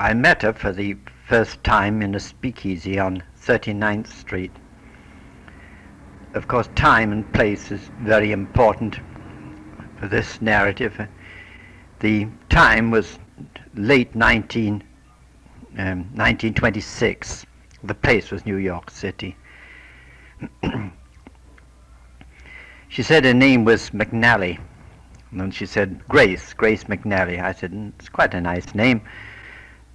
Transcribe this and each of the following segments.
I met her for the first time in a speakeasy on 39th Street. Of course, time and place is very important for this narrative. The time was late 1926. The place was New York City. She said her name was McNally. And then she said, Grace McNally. I said, it's quite a nice name.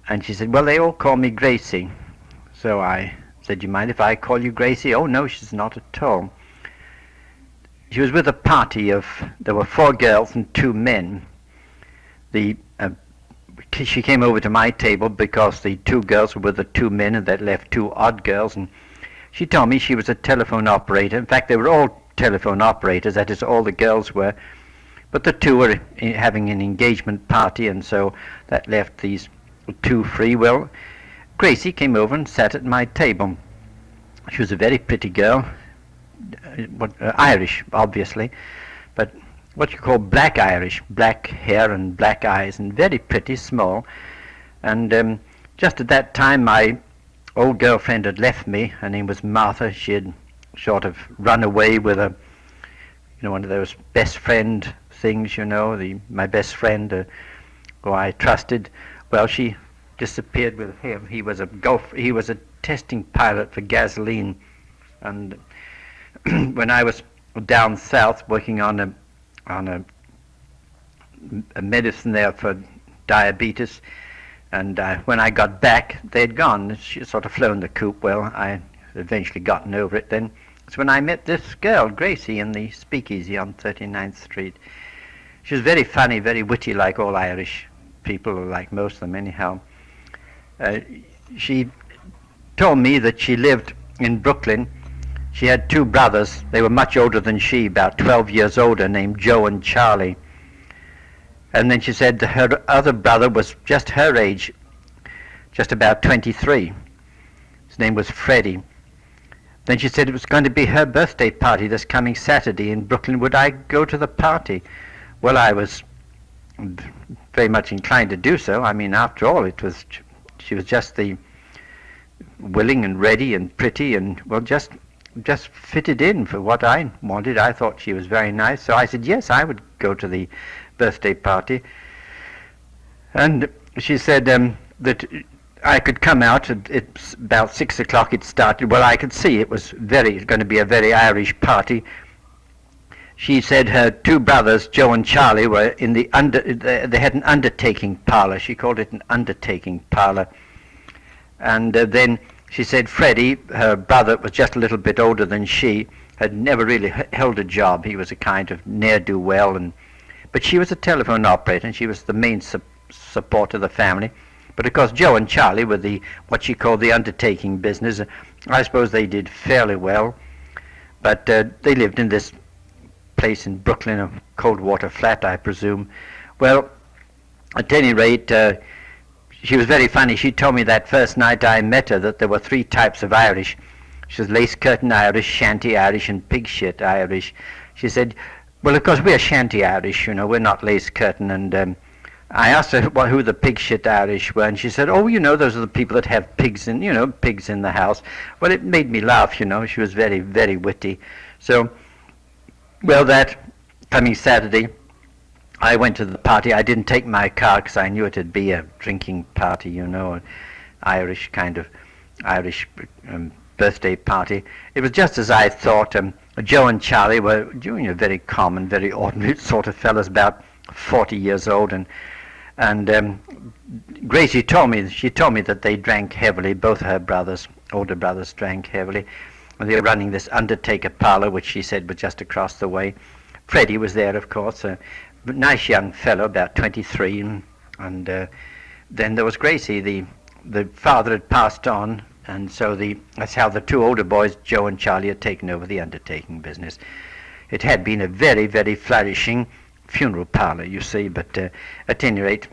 And she said, well, they all call me Gracie. So I said, do you mind if I call you Gracie? Oh, no, she's not at all. She was with a party there were 4 girls and 2 men. She came over to my table because the 2 girls were with the 2 men, and that left 2 odd girls. And she told me she was a telephone operator. In fact, they were all telephone operators, that is, all the girls were. But the 2 were having an engagement party, and so that left these 2 free. Well, Gracie came over and sat at my table. She was a very pretty girl, Irish, obviously, but what you call black Irish, black hair and black eyes, and very pretty, small. And just at that time, my old girlfriend had left me. Her name was Martha. She had sort of run away with one of those best friend things, my best friend who I trusted. Well, she disappeared with him. He was a testing pilot for gasoline, and when I was down south working on a medicine there for diabetes, and when I got back, they'd gone. She sort of flown the coop. Well, I eventually gotten over it then. It's when I met this girl, Gracie, in the Speakeasy on 39th Street. She was very funny, very witty, like all Irish people, or like most of them anyhow. She told me that she lived in Brooklyn. She had 2 brothers. They were much older than she, about 12 years older, named Joe and Charlie. And then she said her other brother was just her age, just about 23. His name was Freddie. Then she said it was going to be her birthday party this coming Saturday in Brooklyn. Would I go to the party? Well, I was very much inclined to do so. I mean, after all, she was just the willing and ready and pretty, and well, just fitted in for what I wanted. I thought she was very nice, so I said yes, I would go to the birthday party. And she said that I could come out. It's about 6 o'clock. It started. Well, I could see it was going to be a very Irish party. She said her 2 brothers, Joe and Charlie, were in they had an undertaking parlor. She called it an undertaking parlor. And then she said Freddie, her brother, was just a little bit older than she, had never really held a job. He was a kind of ne'er-do-well, but she was a telephone operator, and she was the main support of the family. But of course, Joe and Charlie were what she called the undertaking business. I suppose they did fairly well, but they lived in this place in Brooklyn, a cold water flat, I presume. Well, at any rate, she was very funny. She told me that first night I met her that there were 3 types of Irish. She was lace curtain Irish, shanty Irish, and pig shit Irish. She said, well, of course, we're shanty Irish, we're not lace curtain. And I asked her who the pig shit Irish were, and she said, oh, those are the people that have pigs in the house. Well, it made me laugh, She was very, very witty. So, well, that coming Saturday, I went to the party. I didn't take my car because I knew it'd be a drinking party, an Irish birthday party. It was just as I thought. Joe and Charlie were very common, very ordinary sort of fellows, about 40 years old, and Gracie told me that they drank heavily. Both her older brothers, drank heavily, and they were running this undertaker parlor, which she said was just across the way. Freddie was there, of course, a nice young fellow, about 23, and then there was Gracie. The father had passed on, and so that's how the 2 older boys, Joe and Charlie, had taken over the undertaking business. It had been a very, very flourishing funeral parlor, you see, but at any rate,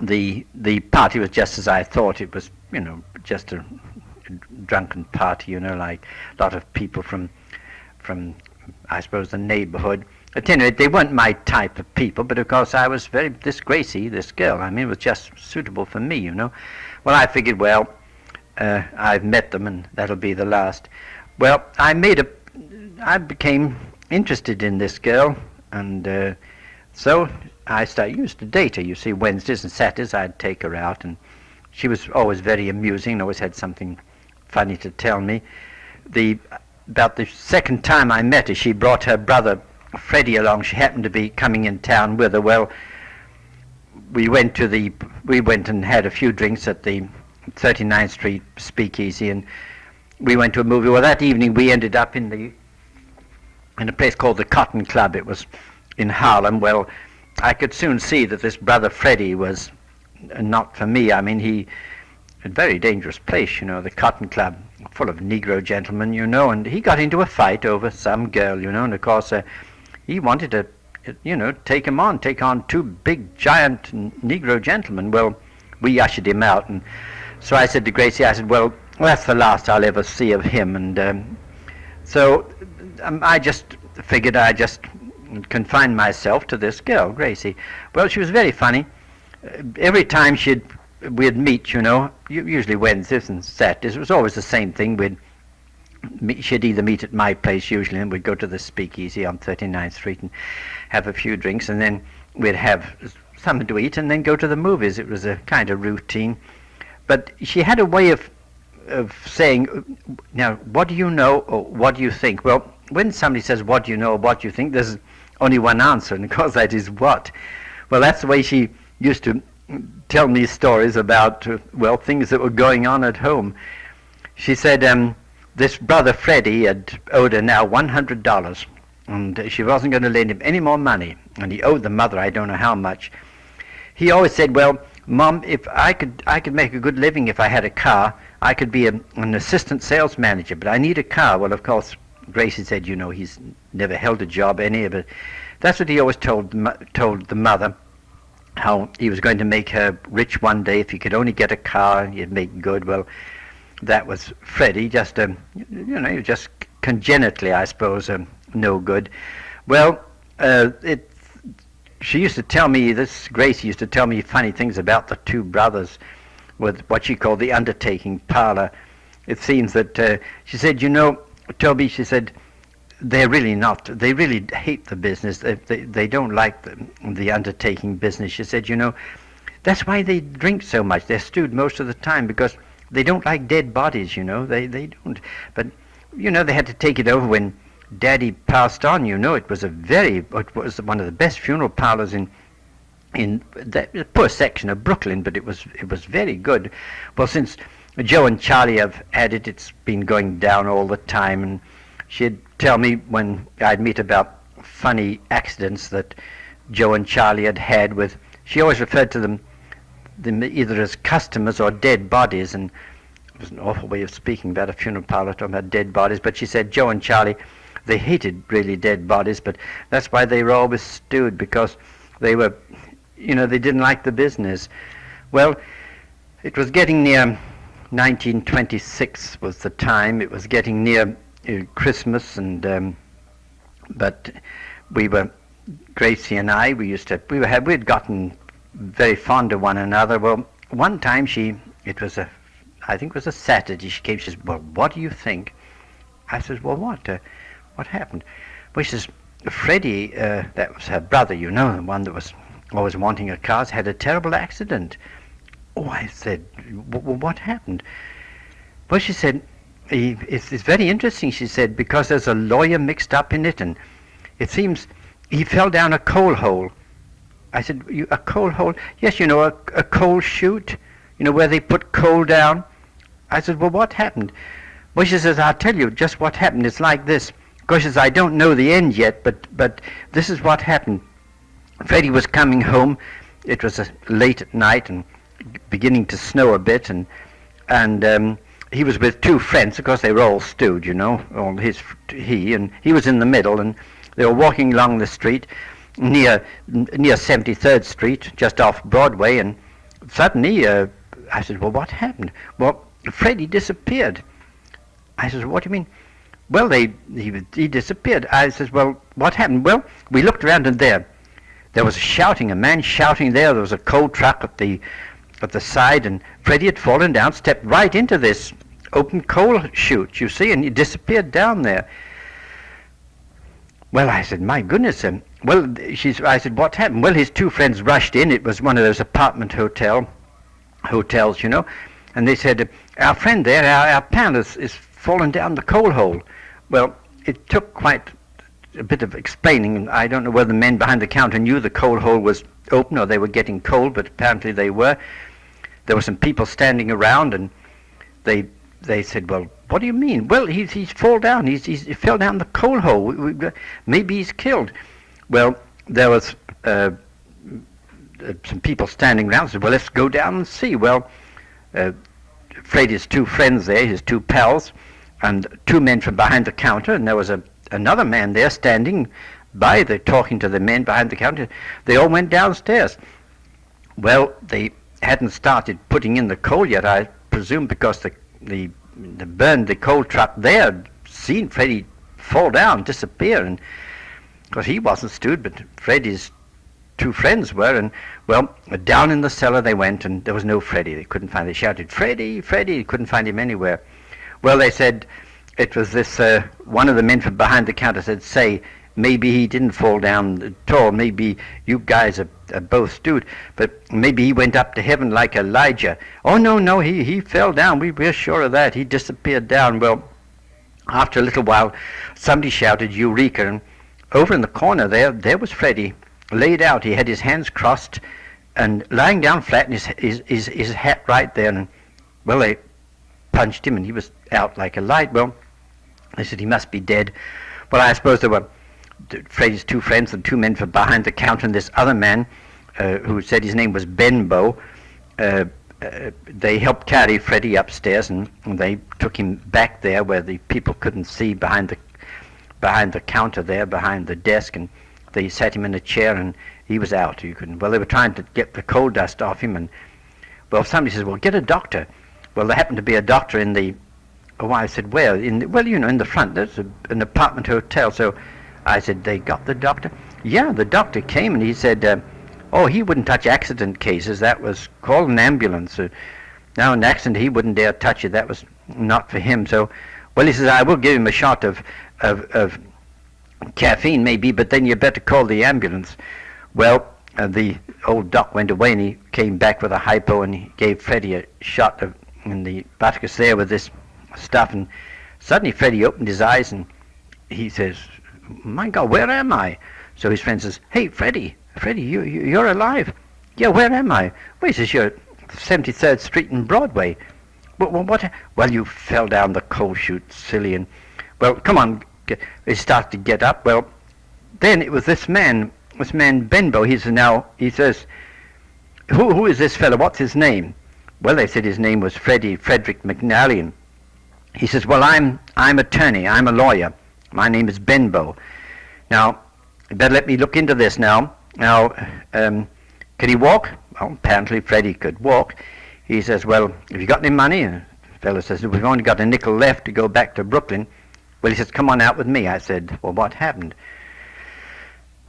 the party was just as I thought. It was, just a drunken party, like a lot of people from I suppose the neighborhood. At any rate, they weren't my type of people, but of course I was this Gracie, this girl, I mean, was just suitable for me, you know. Well, I figured, well, I've met them and that'll be the last. Well, I became interested in this girl, and so I used to date her. You see, Wednesdays and Saturdays I'd take her out, and she was always very amusing and always had something funny to tell me. About the second time I met her, she brought her brother Freddie along. She happened to be coming in town with her. Well, we went and had a few drinks at the 39th Street Speakeasy, and we went to a movie. Well, that evening we ended up in a place called the Cotton Club. It was in Harlem. Well, I could soon see that this brother Freddie was not for me. I mean, a very dangerous place, you know, the Cotton Club, full of Negro gentlemen, you know, and he got into a fight over some girl, you know, and of course he wanted to, you know, take on two big, giant Negro gentlemen. Well, we ushered him out, and so I said to Gracie, I said, well, that's the last I'll ever see of him, and so I just figured I just confine myself to this girl, Gracie. Well, she was very funny. Every time we'd meet, you know, usually Wednesdays and Saturdays, it was always the same thing. She'd either meet at my place usually, and we'd go to the Speakeasy on 39th Street and have a few drinks, and then we'd have something to eat and then go to the movies. It was a kind of routine. But she had a way of saying, now, what do you know, or what do you think? Well, when somebody says, what do you know, or what do you think, there's only one answer, and of course that is what. Well, that's the way she used to tell me stories about, well, things that were going on at home. She said this brother Freddie had owed her now $100, and she wasn't going to lend him any more money, and he owed the mother I don't know how much. He always said, well, Mom, if I could make a good living if I had a car. I could be an assistant sales manager, but I need a car. Well, of course, Gracie said, you know, he's never held a job any of it. That's what he always told the mother, how he was going to make her rich one day if he could only get a car, he'd make good. Well, that was Freddie, just you know, he was just congenitally, I suppose, no good. Well, she used to tell me, this Gracie used to tell me funny things about the two brothers with what she called the undertaking parlor. It seems that she said, you know, Toby, she said, they really hate the business. They don't like the undertaking business. She said, you know, that's why they drink so much. They're stewed most of the time because they don't like dead bodies, you know. They don't. But, you know, they had to take it over when Daddy passed on, you know. It was one of the best funeral parlors in that poor section of Brooklyn, but it was very good. Well, since Joe and Charlie have had it, it's been going down all the time, and she'd tell me when I'd meet about funny accidents that Joe and Charlie had with, she always referred to them either as customers or dead bodies, and it was an awful way of speaking about a funeral parlor, talking about dead bodies, but she said Joe and Charlie, they hated really dead bodies, but that's why they were always stewed, because they were, you know, they didn't like the business. Well, it was getting near 1926 was the time. It was getting near Christmas, and but Gracie and I, we'd gotten very fond of one another. Well, one time I think it was a Saturday, she came, she says, well, what do you think? I says, well, what happened? Well, she says, Freddie, that was her brother, you know, the one that was always wanting a car, had a terrible accident. Oh, I said, what happened? Well, she said, it's very interesting, she said, because there's a lawyer mixed up in it, and it seems he fell down a coal hole. I said, a coal hole? Yes, you know, a coal chute, you know, where they put coal down. I said, well, what happened? Well, she says, I'll tell you just what happened. It's like this. Of course, she says, I don't know the end yet, but this is what happened. Freddie was coming home. It was late at night and beginning to snow a bit, and he was with two friends. Of course, they were all stewed, you know, he was in the middle, and they were walking along the street near 73rd Street, just off Broadway, and suddenly I said, well, what happened? Well, Freddie disappeared. I said, what do you mean? Well, he disappeared. I says, well, what happened? Well, we looked around and there was shouting, a man shouting there. There was a coal truck at the side, and Freddie had fallen down, stepped right into this open coal chute, you see, and he disappeared down there. Well, I said, my goodness. I said, what happened? Well, his two friends rushed in. It was one of those apartment hotels, you know, and they said, our friend there, our pal is fallen down the coal hole. Well, it took quite a bit of explaining. I don't know whether the men behind the counter knew the coal hole was open or they were getting cold, but apparently they were. There were some people standing around, and they said, well, what do you mean? Well, he's fallen down. He fell down the coal hole. Maybe he's killed. Well, there was some people standing around. Said, well, let's go down and see. Well, Freddie's two friends there, his two pals, and two men from behind the counter, and there was another man there standing by there talking to the men behind the counter. They all went downstairs. Well, they hadn't started putting in the coal yet, I presume, because the coal truck there had seen Freddie fall down, disappear, and because he wasn't stewed, but Freddie's two friends were, and well, down in the cellar they went, and there was no Freddie. They couldn't find. They shouted, "Freddie, Freddie!" Couldn't find him anywhere. Well, they said it was this. One of the men from behind the counter said, "Say, maybe he didn't fall down at all. Maybe you guys are both stewed, but maybe he went up to heaven like Elijah." "Oh no, he fell down. We're sure of that. He disappeared down." Well, after a little while, somebody shouted, "Eureka!" And over in the corner there was Freddie, laid out. He had his hands crossed and lying down flat, and his hat right there. And well, they punched him, and he was out like a light. Well, they said he must be dead. Well, I suppose there were Freddie's two friends and two men from behind the counter, and this other man who said his name was Benbow. They helped carry Freddie upstairs, and they took him back there where the people couldn't see, behind the counter there, behind the desk, and they sat him in a chair, and he was out. Well, they were trying to get the coal dust off him, and well, somebody says, "Well, get a doctor." Well, there happened to be a doctor in the. Oh, I said, "Where?" In the front. There's an apartment hotel. So I said, "They got the doctor?" Yeah, the doctor came, and he said, "Oh, he wouldn't touch accident cases. That was called an ambulance. Now, an accident, he wouldn't dare touch it. That was not for him." So, well, he says, "I will give him a shot of caffeine, maybe, but then you better call the ambulance." Well, the old doc went away, and he came back with a hypo, and he gave Freddie a shot in the buttock there with this stuff, and suddenly Freddie opened his eyes, and he says, "My God, where am I?" So his friend says, "Hey, Freddie, you're alive." "Yeah, where am I?" "Well," he says, "You're at 73rd Street and Broadway." What? "Well, you fell down the coal chute, silly." And well, come on. He started to get up. Well, then it was this man Benbow. He says, who is this fellow? What's his name? Well, they said his name was Frederick McNally. He says, "Well, I'm attorney. I'm a lawyer. My name is Benbow. Now, you better let me look into this now. Now, can he walk?" Well, apparently Freddie could walk. He says, "Well, have you got any money?" And the fellow says, "We've only got a nickel left to go back to Brooklyn." Well, he says, "Come on out with me." I said, "Well, what happened?"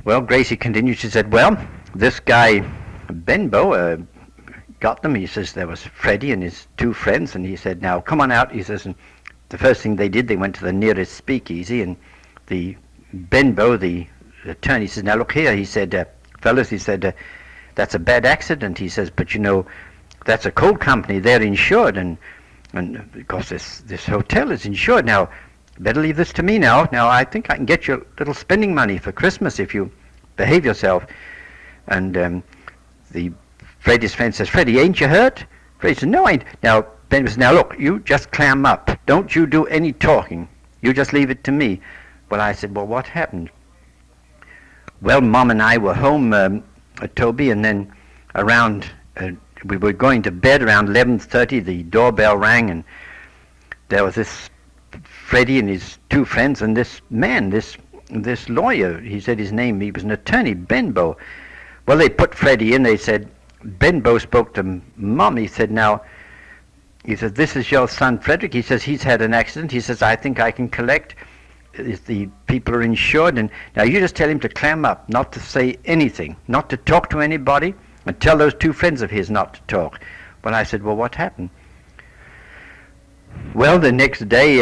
Well, Gracie continued. She said, "Well, this guy Benbow got them." He says there was Freddie and his two friends, and he said, "Now come on out." He says, and the first thing they did, they went to the nearest speakeasy, and the Benbow, the attorney, says, "Now look here," he said, "fellas," he said, "that's a bad accident." He says, "But you know, that's a coal company. They're insured, and because this hotel is insured. Now, better leave this to me now. Now, I think I can get you a little spending money for Christmas if you behave yourself." And Freddie's friend says, "Freddie, ain't you hurt?" Freddie says, "No, I ain't." Now, Ben says, "Now look, you just clam up. Don't you do any talking. You just leave it to me." Well, I said, "Well, what happened?" Well, Mom and I were home, Toby, and then around, we were going to bed around 11:30. The doorbell rang, and there was this Freddie and his two friends, and this man, this lawyer. He said his name. He was an attorney, Benbow. Well, they put Freddie in. They said Benbow spoke to Mom. He said, "Now, he says, this is your son Frederick. He says, he's had an accident. He says, I think I can collect. The people are insured, and now you just tell him to clam up, not to say anything, not to talk to anybody, and tell those two friends of his not to talk. Well, I said, well, what happened? Well, the next day,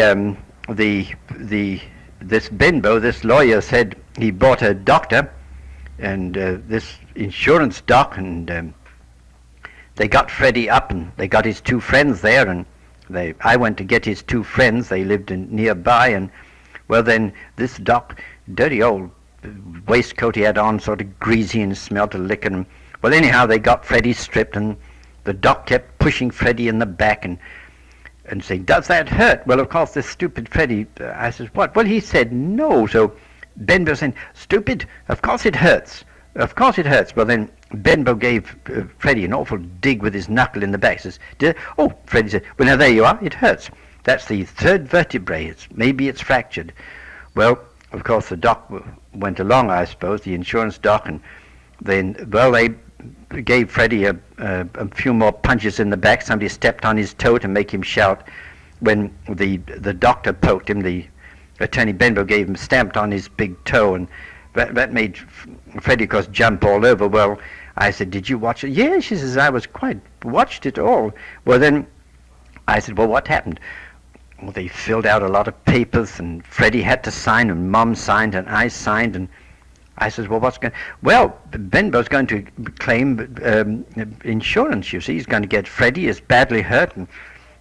this Benbow, this lawyer, said he bought a doctor, and this insurance doc, and they got Freddie up, and they got his two friends there, and I went to get his two friends. They lived nearby, and well, then this doc, dirty old waistcoat he had on, sort of greasy and smelled of liquor. And, well, anyhow, they got Freddie stripped, and the doc kept pushing Freddie in the back and saying, does that hurt? Well, of course, this stupid Freddie, I says, what? Well, he said no. So Benbow said, stupid, of course it hurts. Of course it hurts. Well, then Benbow gave Freddie an awful dig with his knuckle in the back. Says, oh, Freddie said, well, now there you are, it hurts. That's the third vertebrae. Maybe it's fractured. Well, of course, the doc went along, I suppose, the insurance doc, and then, well, they gave Freddie a few more punches in the back. Somebody stepped on his toe to make him shout. When the doctor poked him, the attorney Benbow gave him stamped on his big toe, and that made Freddie, of course, jump all over. Well, I said, did you watch it? Yeah, she says, I watched it all. Well, then I said, well, what happened? Well, they filled out a lot of papers, and Freddie had to sign, and Mom signed, and I signed, and I says, well, what's going? Well, Benbow's going to claim insurance. You see, he's going to get Freddie is badly hurt, and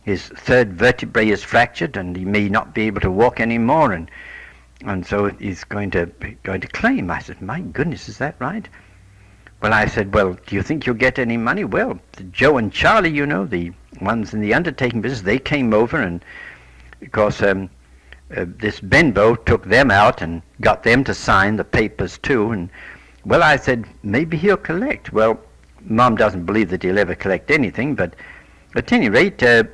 his third vertebrae is fractured, and he may not be able to walk anymore, and so he's going to claim. I said, my goodness, is that right? Well, I said, well, do you think you'll get any money? Well, Joe and Charlie, you know, the ones in the undertaking business, they came over, and of course, this Benbow took them out and got them to sign the papers too. And well, I said, maybe he'll collect. Well, Mom doesn't believe that he'll ever collect anything, but at any rate, the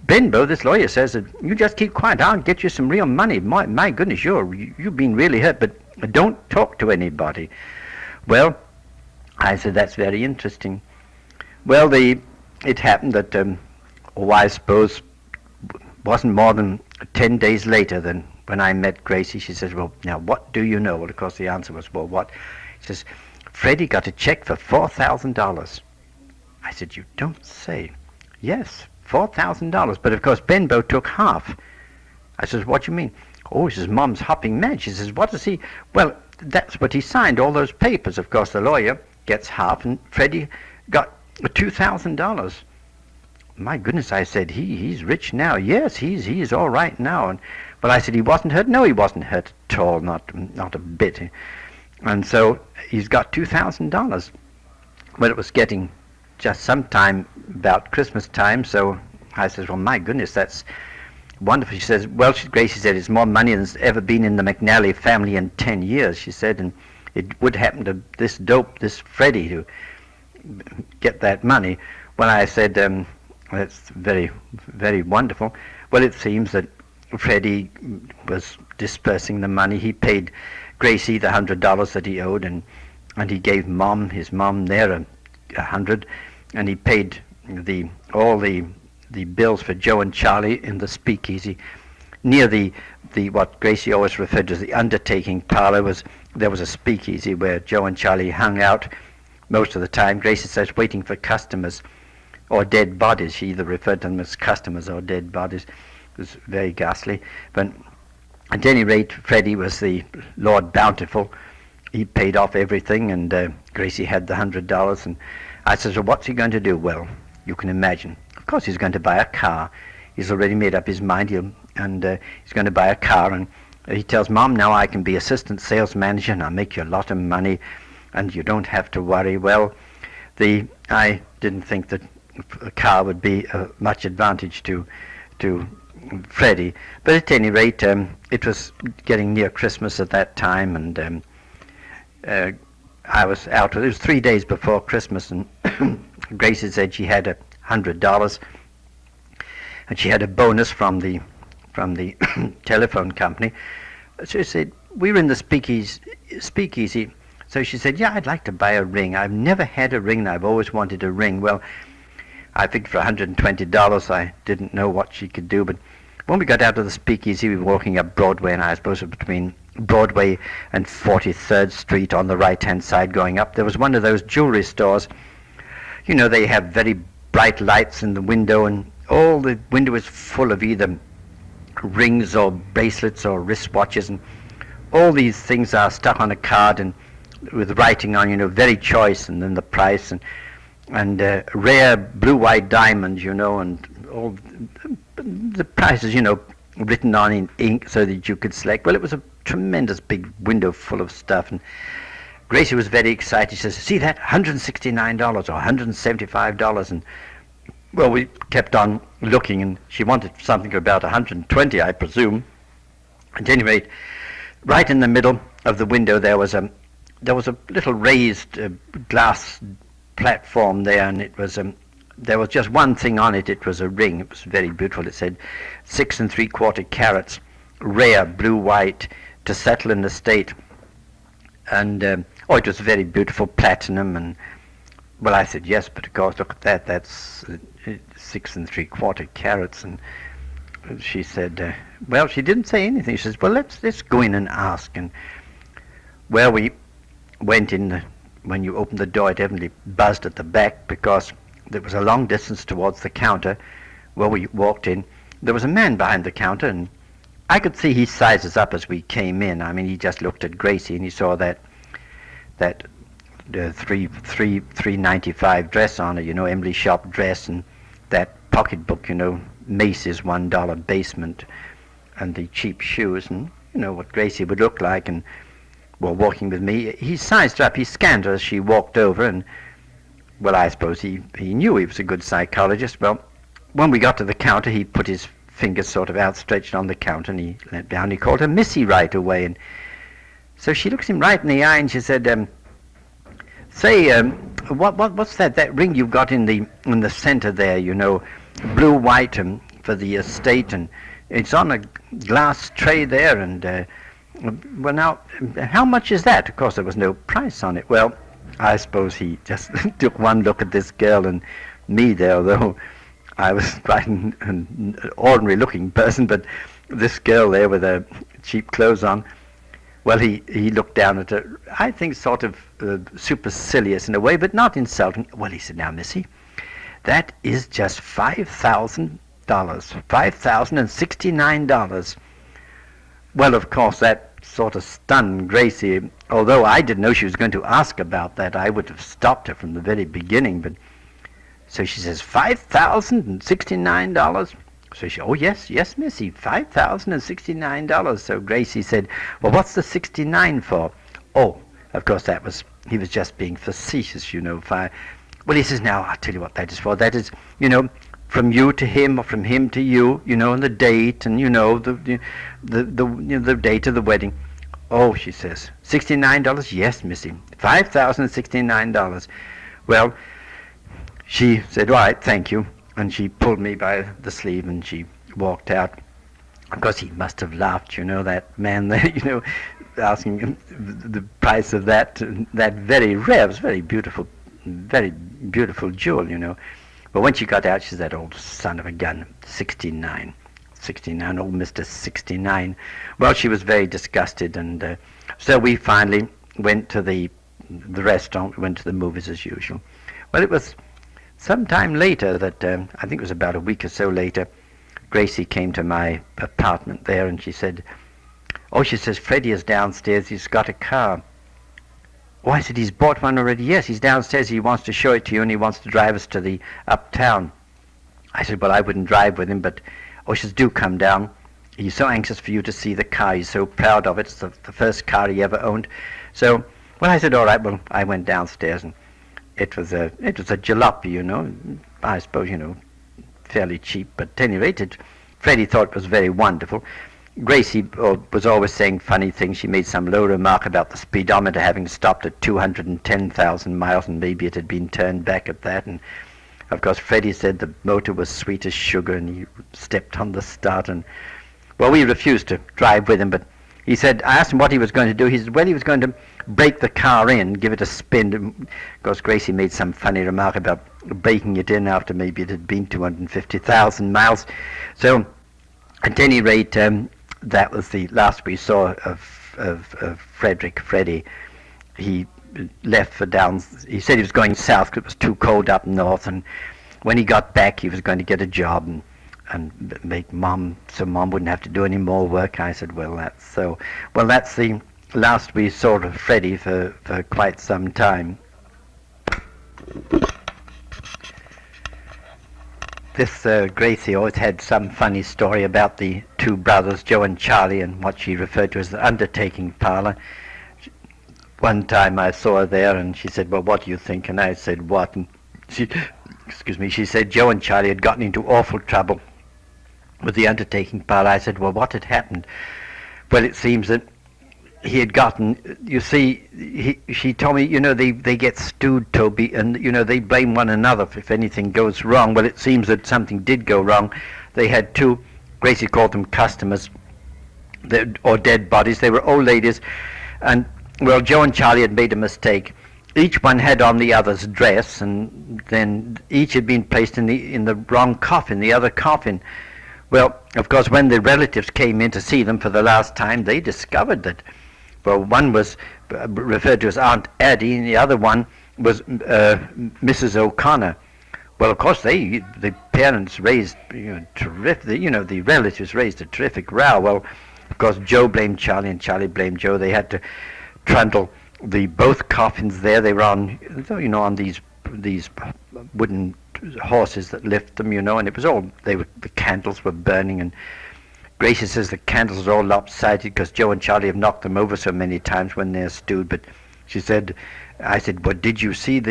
Benbow, this lawyer, says that you just keep quiet. I'll get you some real money. My goodness, you've been really hurt, but don't talk to anybody. Well, I said, that's very interesting. Well, it happened that, I suppose, wasn't more than 10 days later than when I met Gracie. She says, well, now what do you know? Well, of course, the answer was, well, what? She says, Freddie got a check for $4,000. I said, you don't say. Yes, $4,000. But, of course, Benbow took half. I says, what do you mean? Oh, she says, Mom's hopping mad. She says, what does he? Well, that's what he signed, all those papers. Of course, the lawyer gets half, and Freddie got $2,000. My goodness, I said, he's rich now. Yes, he's all right now. But I said, he wasn't hurt? No, he wasn't hurt at all, not a bit. And so he's got $2,000. Well, it was getting just sometime about Christmas time, so I said, well, my goodness, that's wonderful. She says, well, Gracie said, it's more money than's ever been in the McNally family in 10 years, she said, and it would happen to this dope, this Freddie, to get that money. Well, I said, that's very, very wonderful. Well, it seems that Freddie was dispersing the money. He paid Gracie the $100 that he owed, and he gave his mom there $100, and he paid all the bills for Joe and Charlie in the Speakeasy. Near the what Gracie always referred to as the undertaking parlor, there was a Speakeasy where Joe and Charlie hung out most of the time. Gracie says, waiting for customers or dead bodies. She either referred to them as customers or dead bodies. It was very ghastly. But at any rate, Freddie was the Lord Bountiful. He paid off everything, and Gracie had the $100. And I said, well, what's he going to do? Well, you can imagine. Of course, he's going to buy a car. He's already made up his mind. He's going to buy a car, and he tells Mom, now I can be assistant sales manager, and I'll make you a lot of money, and you don't have to worry. Well, I didn't think that a car would be much advantage to Freddie. But at any rate, it was getting near Christmas at that time, and I was out. It was 3 days before Christmas, and Gracie said she had $100, and she had a bonus from the telephone company. So she said, we were in the Speakeasy. So she said, yeah, I'd like to buy a ring. I've never had a ring, and I've always wanted a ring. Well, I think for $120, I didn't know what she could do. But when we got out of the Speakeasy, we were walking up Broadway, and I suppose it was between Broadway and 43rd Street on the right-hand side going up. There was one of those jewelry stores. You know, they have very bright lights in the window, and all the window is full of either rings or bracelets or wristwatches, and all these things are stuck on a card and with writing on, you know, very choice, and then the price, and rare blue-white diamonds, you know, and all the prices, you know, written on in ink so that you could select. Well, it was a tremendous big window full of stuff, and Gracie was very excited. She says, "See that? $169 or $175, and well, we kept on looking, and she wanted something about 120, I presume. At any rate, right in the middle of the window there was a little raised glass platform there, and it was there was just one thing on it. It was a ring. It was very beautiful. It said 6 3/4 carats, rare blue-white, to settle in the state. And it was very beautiful, platinum. And well, I said yes, but of course, look at that. That's 6 3/4 carats. And she said, well, she didn't say anything. She says, well, let's go in and ask. And well, we went in. When you opened the door, it evidently buzzed at the back because there was a long distance towards the counter. Well, we walked in. There was a man behind the counter, and I could see he sized us up as we came in. I mean, he just looked at Gracie, and he saw that $395 dress on her, you know, Emily shop dress, and that pocketbook, you know, Macy's $1 basement, and the cheap shoes, and you know what Gracie would look like. And well, walking with me, he sized her up. He scanned her as she walked over, and well, I suppose he knew he was a good psychologist. Well, when we got to the counter, he put his fingers sort of outstretched on the counter, and he leant down. He called her Missy right away, and so she looks him right in the eye, and she said, "Say, what's that ring you've got in the center there? You know, blue white for the estate, and it's on a glass tray there. And well, now, how much is that?" Of course, there was no price on it. Well, I suppose he just took one look at this girl and me there, although I was quite an ordinary-looking person, but this girl there with her cheap clothes on, well, he looked down at her, I think sort of supercilious in a way, but not insulting. Well, he said, "Now, Missy, that is just $5,000, $5,069. Well, of course, that sort of stunned Gracie. Although I didn't know she was going to ask about that, I would have stopped her from the very beginning. But so she says, $5,069. So she, oh yes, Missy, $5,069. So Gracie said, well, what's the 69 for? Oh, of course he was just being facetious, you know. Well, he says, now I'll tell you what that is for. That is, you know, from you to him, or from him to you, you know, and the date, and you know, the date of the wedding. Oh, she says, $69? Yes, Missy, $5,069. Well, she said, all right, thank you. And she pulled me by the sleeve and she walked out. Of course, he must have laughed, you know, that man there, you know, asking him the price of that very rare, it was very beautiful jewel, you know. But when she got out, she said, that old son of a gun, 69, old Mr. 69. Well, she was very disgusted, and so we finally went to the restaurant, went to the movies as usual. Well, it was some time later that, I think it was about a week or so later, Gracie came to my apartment there, and she said, oh, she says, Freddie is downstairs, he's got a car. Oh, I said, he's bought one already. Yes, he's downstairs, he wants to show it to you, and he wants to drive us to the uptown. I said, well, I wouldn't drive with him, but, oh, she says, do come down. He's so anxious for you to see the car, he's so proud of it, it's the first car he ever owned. So, well, I said, all right, well, I went downstairs, and it was a jalopy, you know, I suppose, you know, fairly cheap, but at any rate, Freddie thought it was very wonderful. Gracie was always saying funny things. She made some low remark about the speedometer having stopped at 210,000 miles, and maybe it had been turned back at that. And of course, Freddie said the motor was sweet as sugar, and he stepped on the start. And well, we refused to drive with him, but he said, I asked him what he was going to do. He said, well, he was going to break the car in, give it a spin. Of course, Gracie made some funny remark about breaking it in after maybe it had been 250,000 miles. So, at any rate, that was the last we saw of Freddie. He left for down. He said he was going south because it was too cold up north, and when he got back, he was going to get a job and make Mom, so Mom wouldn't have to do any more work. I said, well, that's so. Well, that's the last we saw of Freddie for quite some time. This Gracie always had some funny story about the two brothers, Joe and Charlie, and what she referred to as the undertaking parlor. One time I saw her there, and she said, well, what do you think? And I said, what? And she said Joe and Charlie had gotten into awful trouble with the undertaking parlor. I said, well, what had happened? Well, it seems that he had gotten, you see, she told me, they get stewed, Toby, and, they blame one another if anything goes wrong. Well, it seems that something did go wrong. They had two, Gracie called them customers, or dead bodies. They were old ladies, and, well, Joe and Charlie had made a mistake. Each one had on the other's dress, and then each had been placed in the wrong coffin, the other coffin. Well, of course, when the relatives came in to see them for the last time, they discovered that, well, one was referred to as Aunt Addie, and the other one was Mrs. O'Connor. Well, of course, the parents raised terrific. The relatives raised a terrific row. Well, of course, Joe blamed Charlie, and Charlie blamed Joe. They had to trundle both coffins there. They were on these wooden horses that lift them, and it was all the candles were burning, and Gracie says the candles are all lopsided because Joe and Charlie have knocked them over so many times when they're stewed. But she said, I said, well, did you see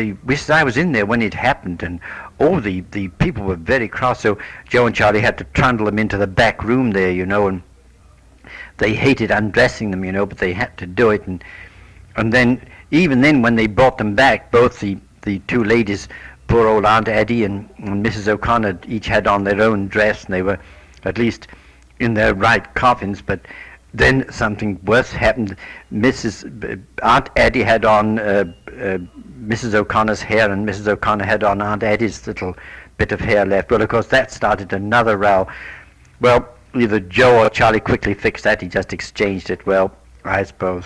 I was in there when it happened, and all the people were very cross, so Joe and Charlie had to trundle them into the back room there, and they hated undressing them, but they had to do it, and then, even then, when they brought them back, both the two ladies, poor old Aunt Addie and Mrs. O'Connor, each had on their own dress, and they were at least in their right coffins. But then something worse happened. Aunt Addie had on Mrs. O'Connor's hair, and Mrs. O'Connor had on Aunt Addie's little bit of hair left. Well, of course, that started another row. Well, either Joe or Charlie quickly fixed that. He just exchanged it. Well, I suppose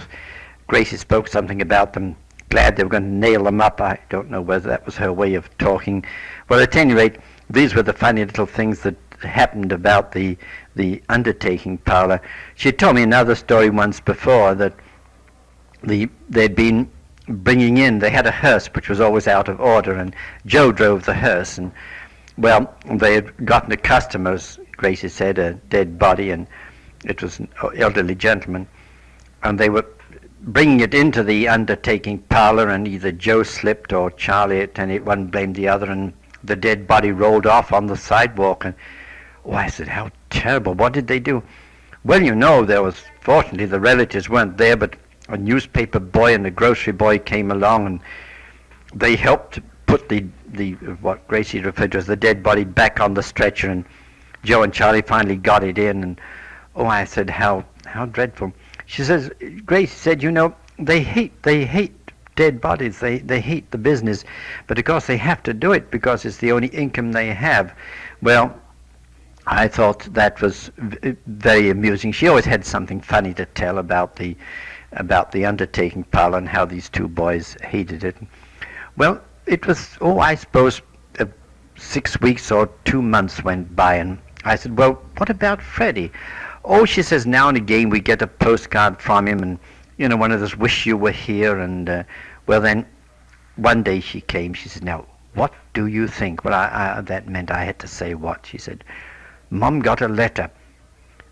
Gracie spoke something about them, glad they were going to nail them up. I don't know whether that was her way of talking. Well, at any rate, these were the funny little things that happened about the undertaking parlor. She told me another story once before that they'd been bringing in, they had a hearse which was always out of order, and Joe drove the hearse, and, well, they had gotten a customer, as Gracie said, a dead body, and it was an elderly gentleman, and they were bringing it into the undertaking parlor, and either Joe slipped or Charlie, and one blamed the other, and the dead body rolled off on the sidewalk. And I said, how terrible, what did they do? Well, there was, fortunately the relatives weren't there, but a newspaper boy and a grocery boy came along, and they helped put the what Gracie referred to as the dead body back on the stretcher, and Joe and Charlie finally got it in, and I said, how dreadful. She says, Gracie said, they hate dead bodies, they hate the business, but of course they have to do it because it's the only income they have. Well, I thought that was very amusing. She always had something funny to tell about the undertaking parlor and how these two boys hated it. Well, it was, I suppose 6 weeks or 2 months went by, and I said, well, what about Freddie? She says, now and again we get a postcard from him, and one of those wish you were here, and well, then one day she came. She said, now what do you think? Well, that meant I had to say what. She said, Mom got a letter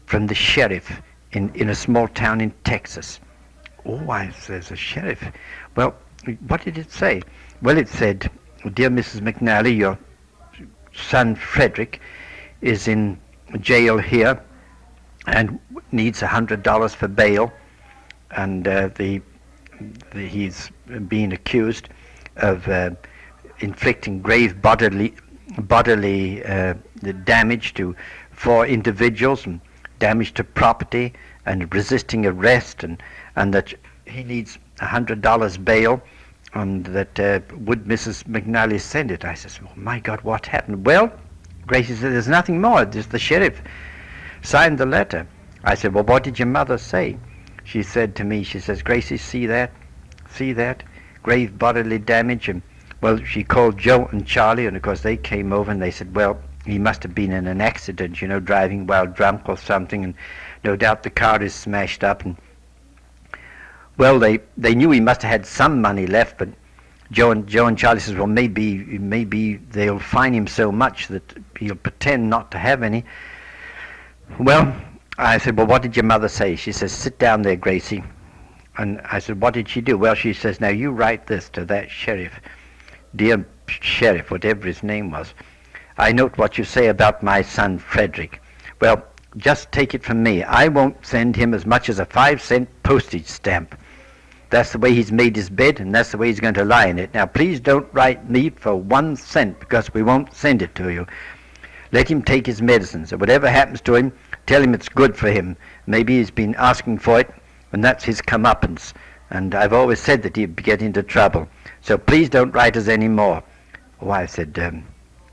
from the sheriff in a small town in Texas. I says, a sheriff? Well, what did it say? Well, it said, dear Mrs. McNally, your son Frederick is in jail here and needs $100 for bail, and he's being accused of inflicting grave bodily damage to 4 individuals, and damage to property, and resisting arrest, and that he needs $100 bail, and that would Mrs. McNally send it. I says, oh my God, what happened? Well, Gracie said, there's nothing more. Just the sheriff signed the letter. I said, well, what did your mother say? She said to me, she says, Gracie, see that? See that? Grave bodily damage. And, well, she called Joe and Charlie, and of course they came over and they said, well, he must have been in an accident, driving while drunk or something, and no doubt the car is smashed up. And well, they knew he must have had some money left, but Joe and Charlie says, well, maybe they'll fine him so much that he'll pretend not to have any. Well, I said, well, what did your mother say? She says, sit down there, Gracie. And I said, what did she do? Well, she says, now you write this to that sheriff. Dear sheriff, whatever his name was, I note what you say about my son Frederick. Well, just take it from me. I won't send him as much as a 5-cent postage stamp. That's the way he's made his bed, and that's the way he's going to lie in it. Now, please don't write me for 1 cent, because we won't send it to you. Let him take his medicine. So whatever happens to him, tell him it's good for him. Maybe he's been asking for it, and that's his comeuppance. And I've always said that he'd get into trouble. So please don't write us any more. Oh, I said,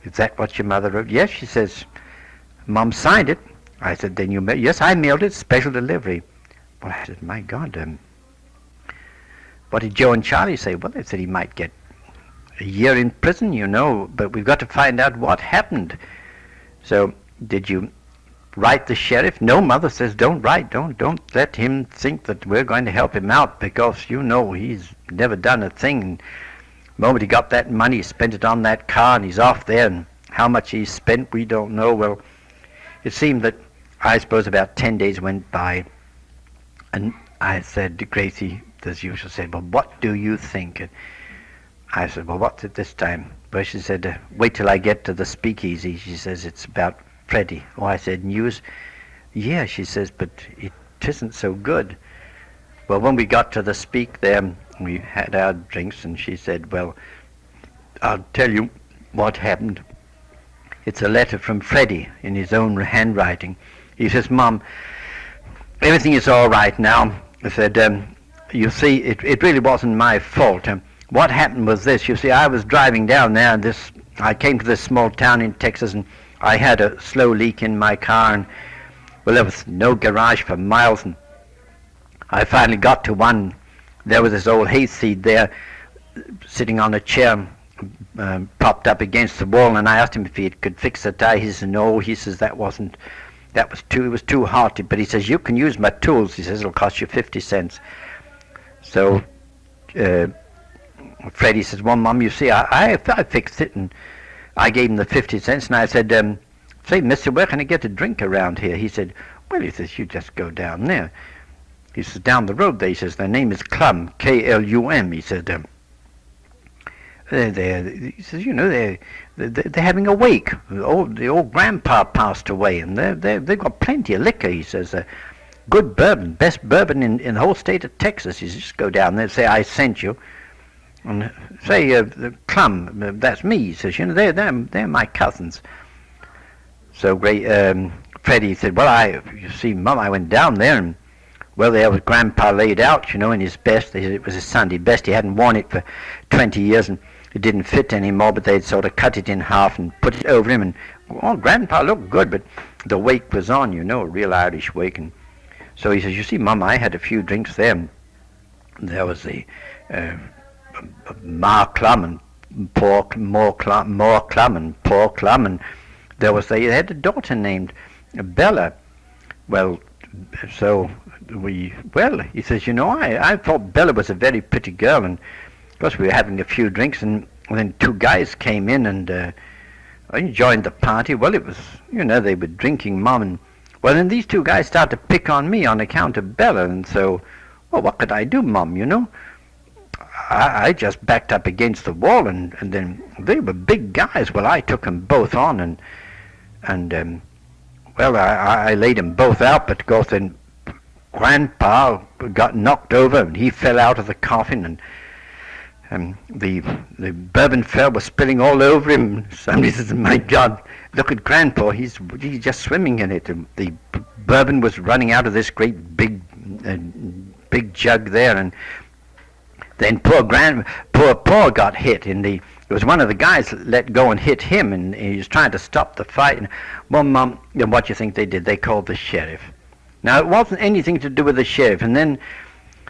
is that what your mother wrote? Yes, she says, Mom signed it. I said, then you yes, I mailed it, special delivery. Well, I said, my God, what did Joe and Charlie say? Well, they said he might get a year in prison, but we've got to find out what happened. So, did you write the sheriff? No, Mother says, don't write. Don't let him think that we're going to help him out, because he's never done a thing. The moment he got that money, he spent it on that car, and he's off there, and how much he spent, we don't know. Well, it seemed that, I suppose, about 10 days went by, and I said to Gracie, as usual, said, well, what do you think? And I said, well, what's it this time? Well, she said, wait till I get to the Speakeasy. She says, it's about Freddie. Oh, I said, news? Yeah, she says, but it isn't so good. Well, when we got to the Speak there, we had our drinks, and she said, well, I'll tell you what happened. It's a letter from Freddie in his own handwriting. He says, Mom, everything is all right now. I said, you see, it really wasn't my fault. What happened was this. You see, I was driving down there, and I came to this small town in Texas, and I had a slow leak in my car, and, well, there was no garage for miles, and I finally got to one. There was this old hayseed there, sitting on a chair, propped up against the wall, and I asked him if he could fix the tire. He says, no. He says, it was too hot. But he says, you can use my tools. He says, it'll cost you 50 cents. So Freddie says, well, Mom, you see, I fixed it, and I gave him the 50 cents, and I said, say, mister, where can I get a drink around here? He said, well, he says, you just go down there. He says, down the road there. He says, their name is Klum, K-L-U-M. He said, he says, they're having a wake. The old grandpa passed away, and they've got plenty of liquor. He says, good bourbon, best bourbon in the whole state of Texas. He says, just go down there and say, I sent you. And say, Klum, that's me. He says, they're my cousins. So Freddie said, well, you see, Mom, I went down there, and, well, there was Grandpa laid out, in his best. It was his Sunday best. He hadn't worn it for 20 years, and it didn't fit anymore, but they'd sort of cut it in half and put it over him, and, well, Grandpa looked good, but the wake was on, a real Irish wake. And so he says, you see, Mom, I had a few drinks there. There was the Ma Klum and more Klum and poor Klum, and they had a daughter named Bella. Well, so he says, I thought Bella was a very pretty girl, and of course we were having a few drinks, and then 2 guys came in, and I joined the party. Well, it was, they were drinking, Mom, and, well, then these 2 guys started to pick on me on account of Bella, and so, well, what could I do, Mom, I just backed up against the wall, and then they were big guys. Well, I took them both on, and well, I laid them both out, but of course then Grandpa got knocked over, and he fell out of the coffin, and the bourbon was spilling all over him. Somebody says, my God, look at Grandpa, he's just swimming in it. The bourbon was running out of this great big jug there, and Then poor Paul got hit in the. It was one of the guys let go and hit him, and he was trying to stop the fight. And, well, Mom, then what do you think they did? They called the sheriff. Now, it wasn't anything to do with the sheriff, and then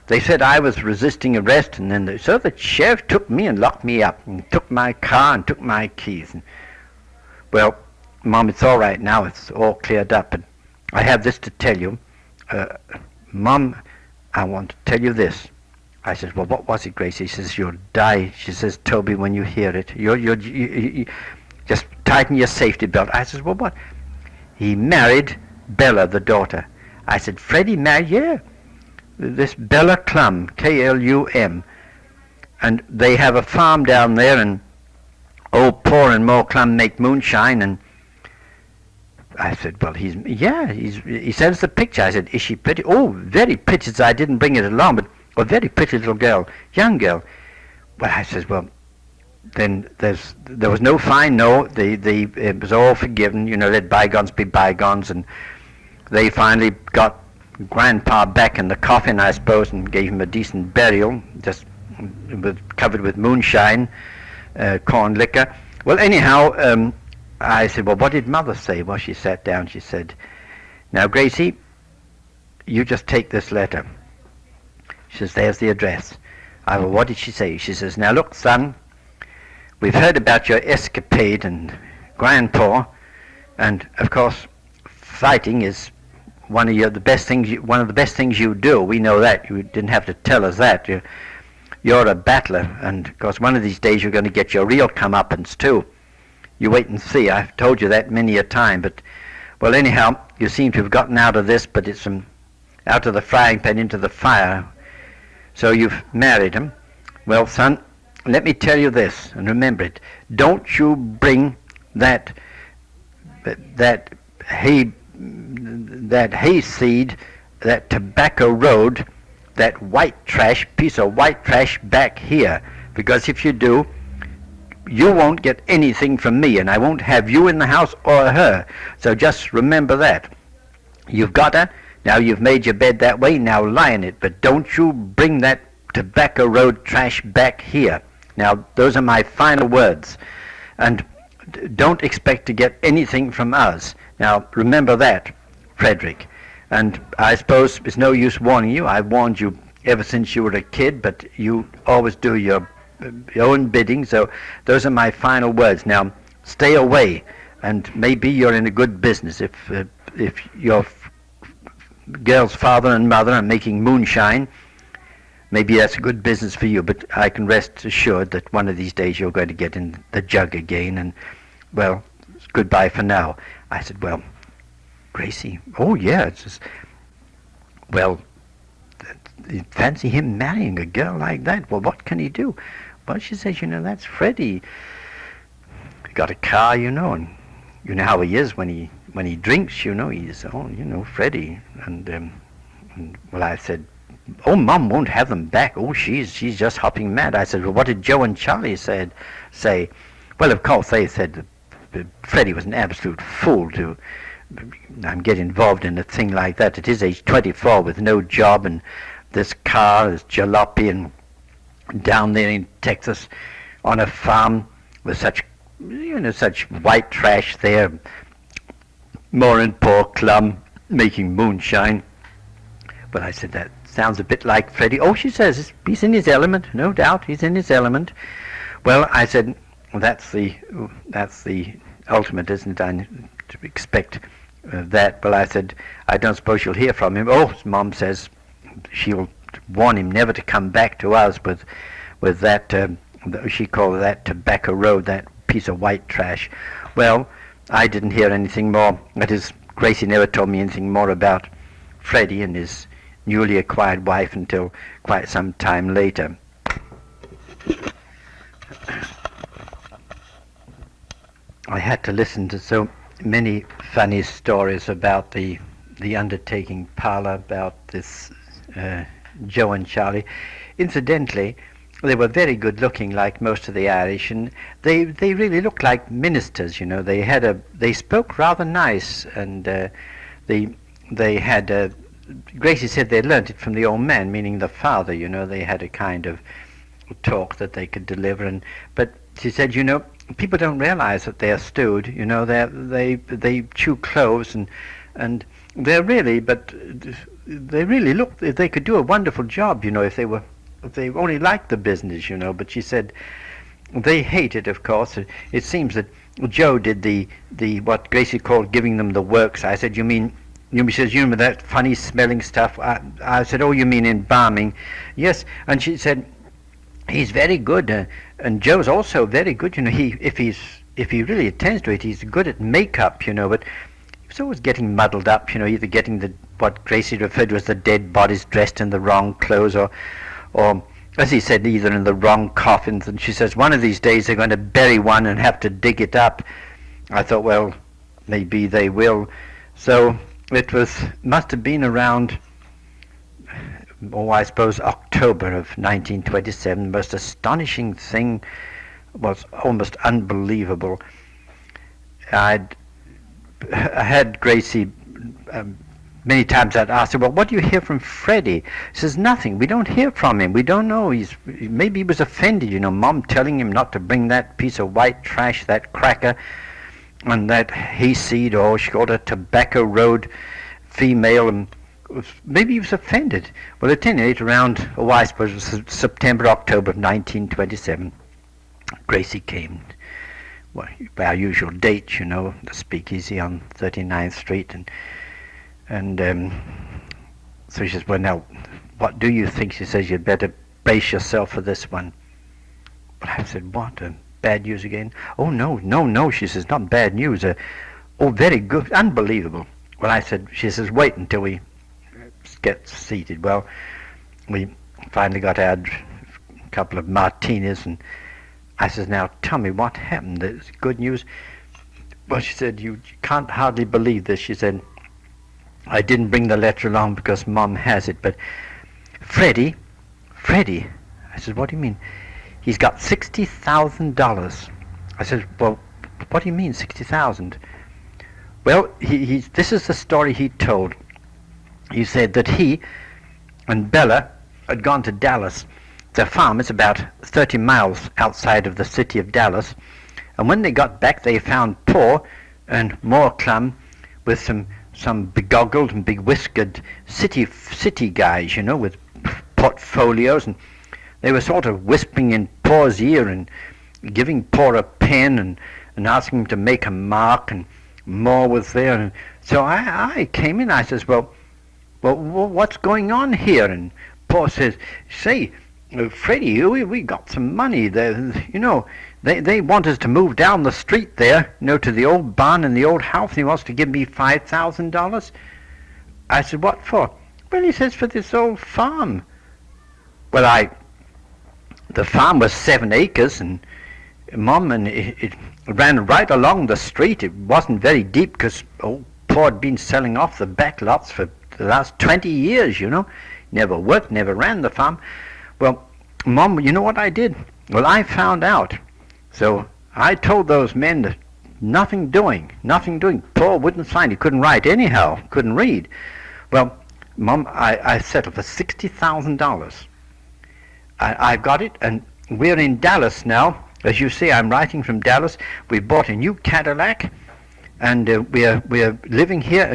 they said I was resisting arrest, and then so the sheriff took me and locked me up, and took my car and took my keys. And, well, Mom, it's all right now. It's all cleared up, but I have this to tell you. Mom, I want to tell you this. I said, well, what was it, Gracie? She says, you'll die. She says, Toby, when you hear it, you just tighten your safety belt. I said, well, what? He married Bella, the daughter. I said, Freddie married? Yeah. This Bella Clum, K-L-U-M. And they have a farm down there, and old Paul and Mo Clum make moonshine, and I said, well, he sends the picture. I said, is she pretty? Oh, very pretty. So I didn't bring it along, but a very pretty little girl, young girl. Well, I says, well, then there was no fine, no. It was all forgiven, let bygones be bygones, and they finally got Grandpa back in the coffin, I suppose, and gave him a decent burial, just covered with moonshine, corn liquor. Well, anyhow, I said, well, what did Mother say? Well, she sat down. She said, now, Gracie, you just take this letter. She says, there's the address. Well, what did she say? She says, now, look, son, we've heard about your escapade and Grandpa, and, of course, fighting is one of the best things you do. We know that. You didn't have to tell us that. You're a battler, and, of course, one of these days you're going to get your real comeuppance, too. You wait and see. I've told you that many a time, but, well, anyhow, you seem to have gotten out of this, but it's out of the frying pan into the fire. So you've married him. Well, son, let me tell you this, and remember it. Don't you bring that hayseed, that tobacco road, that white trash, piece of white trash back here, because if you do, you won't get anything from me, and I won't have you in the house or her. So just remember that. You've got her. Now you've made your bed that way, now lie in it, but don't you bring that tobacco road trash back here. Now, those are my final words, and don't expect to get anything from us. Now, remember that, Frederick. And I suppose it's no use warning you. I've warned you ever since you were a kid, but you always do your own bidding, so those are my final words. Now, stay away, and maybe you're in a good business. If your girl's father and mother are making moonshine, maybe that's a good business for you, but I can rest assured that one of these days you're going to get in the jug again, and, well, goodbye for now. I said, well, Gracie, oh, yeah, it's just, well, fancy him marrying a girl like that. Well, what can he do? Well, she says, that's Freddie. He got a car, and you know how he is when he drinks, he's, Freddie. And well, I said, oh, Mom won't have them back. Oh, she's just hopping mad. I said, well, what did Joe and Charlie say? Well, of course, they said that Freddie was an absolute fool to get involved in a thing like that at his age, 24, with no job, and this car, this jalopy, and down there in Texas on a farm with such white trash there, more and poor Clum making moonshine. But I said, that sounds a bit like Freddie. Oh, she says, he's in his element, no doubt, he's in his element. Well, I said, well, that's the ultimate, isn't it? I to expect that. Well, I said, I don't suppose you'll hear from him. Oh, Mom says she'll warn him never to come back to us with that, she called that tobacco road, that piece of white trash. Well, I didn't hear anything more. That is, Gracie never told me anything more about Freddie and his newly acquired wife until quite some time later. I had to listen to so many funny stories about the undertaking parlor, about this Joe and Charlie. Incidentally, they were very good looking, like most of the Irish, and they really looked like ministers. They spoke rather nice, and they had Gracie said they learnt it from the old man, meaning the father. They had a kind of talk that they could deliver. But she said, people don't realize that they're stewed. They chew cloves and they're really, but they really look. They could do a wonderful job, if they only liked the business, But she said they hate it, of course. It seems that Joe did the what Gracie called giving them the works. I said, you mean? She says, that funny smelling stuff. I said, oh, you mean embalming? Yes. And she said, he's very good, and Joe's also very good. If he really attends to it, he's good at makeup. But he was always getting muddled up. Either getting what Gracie referred to as the dead bodies dressed in the wrong clothes, or as he said, either in the wrong coffins. And she says, one of these days they're going to bury one and have to dig it up. I thought, well, maybe they will. So it must have been around, I suppose, October of 1927. The most astonishing thing was almost unbelievable. I had Gracie many times. I'd ask her, well, what do you hear from Freddie? She says, nothing. We don't hear from him. We don't know. Maybe he was offended, Mom telling him not to bring that piece of white trash, that cracker, and that hayseed, or she called her Tobacco Road female, and maybe he was offended. Well, at any rate, around, I suppose it was September, October of 1927, Gracie came. Well, by our usual date, the Speakeasy on 39th Street, and so she says, well, now, what do you think? She says, you'd better brace yourself for this one. But I said, what? Bad news again? Oh, no, she says, not bad news. Very good, unbelievable. Well, I said, she says, wait until we get seated. Well, we finally got our couple of martinis, and I says, now tell me what happened. There's good news. Well, she said, you can't hardly believe this. She said, I didn't bring the letter along because Mom has it, but Freddie, I said, what do you mean? He's got $60,000. I said, well, what do you mean, 60,000? Well, this is the story he told. He said that he and Bella had gone to Dallas. Their farm is about 30 miles outside of the city of Dallas. And when they got back, they found Paul and Moorclum with some begoggled and big-whiskered city guys, with portfolios, and they were sort of whispering in Paul's ear and giving Paul a pen and asking him to make a mark, and Moore was there. And so I came in. I says, well, what's going on here? And Paul says, say, Freddie, we got some money. They want us to move down the street there, to the old barn and the old house, and he wants to give me $5,000. I said, what for? Well, he says, for this old farm. Well, the farm was 7 acres, and Mom, and it ran right along the street. It wasn't very deep because old Paul had been selling off the back lots for the last 20 years, Never worked, never ran the farm. Well, Mom, you know what I did? Well, I found out. So I told those men that nothing doing. Paul wouldn't sign. He couldn't write anyhow, couldn't read. Well, Mom, I settled for $60,000. I got it, and we're in Dallas now. As you see, I'm writing from Dallas. We bought a new Cadillac, and we're living here,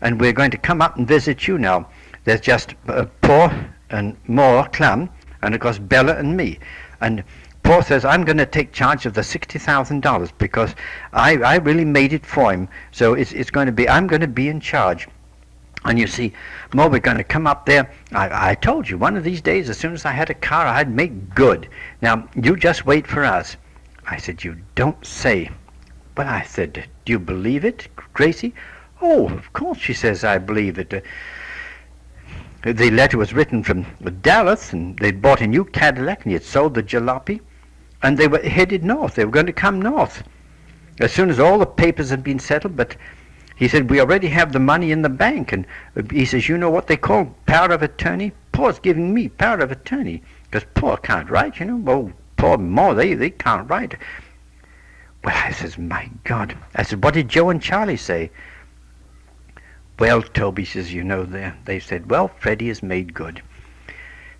and we're going to come up and visit you now. There's just Paul and Moorclum, and of course Bella and me. And Paul says, I'm going to take charge of the $60,000 because I really made it for him. So it's going to be, I'm going to be in charge. And you see, Mo, we're going to come up there. I told you, one of these days, as soon as I had a car, I'd make good. Now, you just wait for us. I said, you don't say. Well, I said, do you believe it, Gracie? Oh, of course, she says, I believe it. The letter was written from Dallas, and they'd bought a new Cadillac, and he had sold the jalopy, and they were headed north. They were going to come north as soon as all the papers had been settled. But he said, we already have the money in the bank. And he says, you know what they call power of attorney? Paul's giving me power of attorney because Paul can't write, Well, Paul and Mo, they can't write. Well, I says, my God. I said, what did Joe and Charlie say? Well, Toby says, they said, well, Freddie has made good.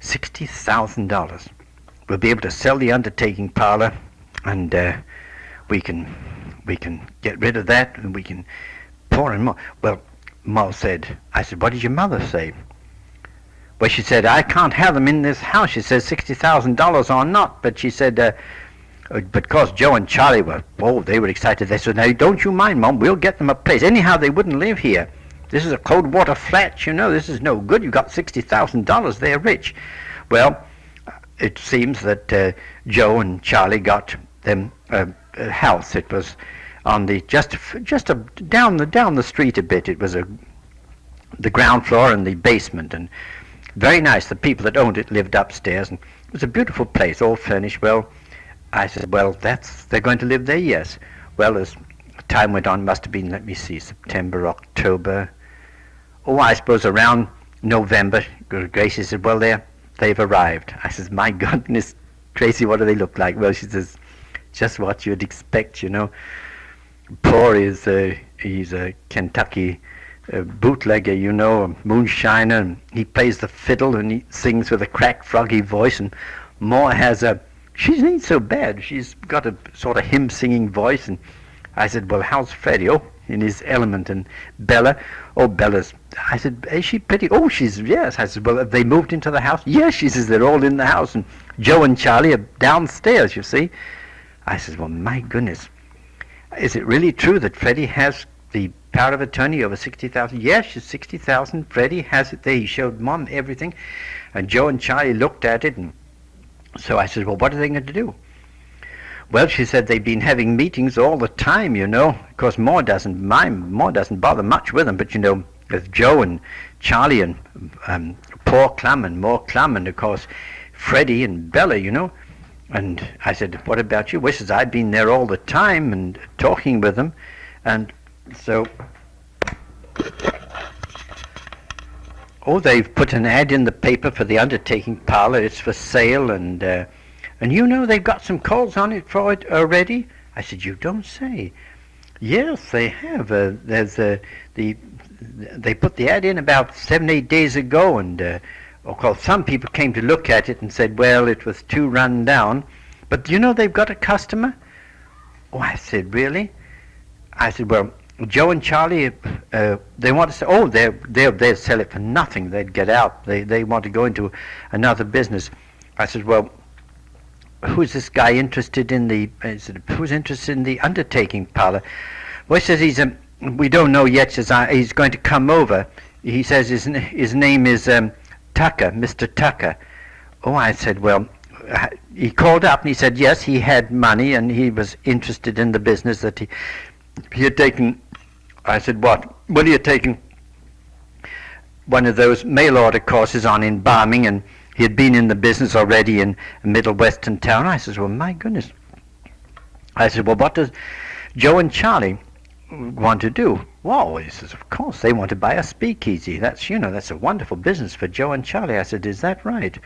$60,000. we'll be able to sell the undertaking parlor, and we can get rid of that, and we can pour in more. Well, Ma said, I said, what did your mother say? Well, she said, I can't have them in this house. She says $60,000 or not, but she said, because Joe and Charlie were, they were excited. They said, now, don't you mind, Mom, we'll get them a place. Anyhow, they wouldn't live here. This is a cold water flat, you know, this is no good. You got $60,000, they're rich. Well, it seems that Joe and Charlie got them a house. It was on the down the street a bit. It was the ground floor and the basement, and very nice. The people that owned it lived upstairs, and it was a beautiful place, all furnished. Well, I said, well, they're going to live there, yes. Well, as time went on, must have been, let me see, September, October. I suppose around November, Gracie said, well, they've arrived. I says, my goodness, Gracie, what do they look like? Well, she says, just what you'd expect, you know. Poor he's a Kentucky bootlegger, you know, a moonshiner, and he plays the fiddle and he sings with a cracked, froggy voice, and Ma has she ain't so bad. She's got a sort of hymn-singing voice, and I said, well, how's Freddie? In his element. And Bella, Bella's, I said, is she pretty? Yes. I said, well, have they moved into the house? Yes, she says, they're all in the house, and Joe and Charlie are downstairs, you see. I said, well, my goodness, is it really true that Freddie has the power of attorney over 60,000? Yes, she's 60,000. Freddie has it there. He showed Mom everything, and Joe and Charlie looked at it, and so I said, well, what are they going to do? Well, she said they've been having meetings all the time, you know. Of course, Ma doesn't bother much with them, but, you know, with Joe and Charlie and poor Clum and more Clum, and, of course, Freddie and Bella, you know. And I said, what about you? Well, she says, I've been there all the time and talking with them. And so, they've put an ad in the paper for the undertaking parlor. It's for sale, and you know, they've got some calls on it for it already. I said, you don't say. Yes, they have. They put the ad in about 7-8 days ago, and of course some people came to look at it and said, well, it was too run down. But you know, they've got a customer. I said, really? I said, well, Joe and Charlie, they want to say, they'll sell it for nothing. They'd get out. They want to go into another business. I said, well, who's this guy interested in who's interested in the undertaking parlor? Well, he says we don't know yet. Says he's going to come over. He says his name is Tucker, Mr. Tucker. I said, well, he called up and he said, yes, he had money and he was interested in the business that he had taken. I said, what? Well, he had taken one of those mail order courses on embalming, and he had been in the business already in a middle western town. I said, well, my goodness. I said, well, what does Joe and Charlie want to do? Well, he says, of course, they want to buy a speakeasy. That's a wonderful business for Joe and Charlie. I said, is that right?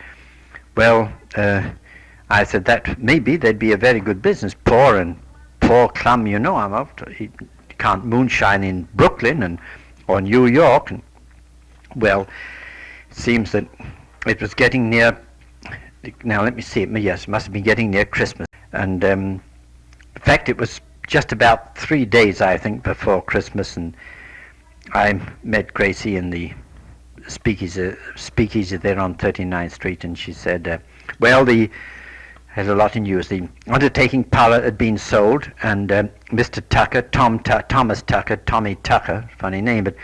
Well, I said, that maybe they'd be a very good business. Poor Clum, you know, he can't moonshine in Brooklyn or New York. And, well, it seems that it was getting near, now let me see, yes, it must have been getting near Christmas. And in fact, it was just about 3 days, I think, before Christmas, and I met Gracie in the speakeasy there on 39th Street, and she said, well, had a lot of news. The undertaking parlor had been sold, and Mr. Tucker, Thomas Tucker, Tommy Tucker, funny name, but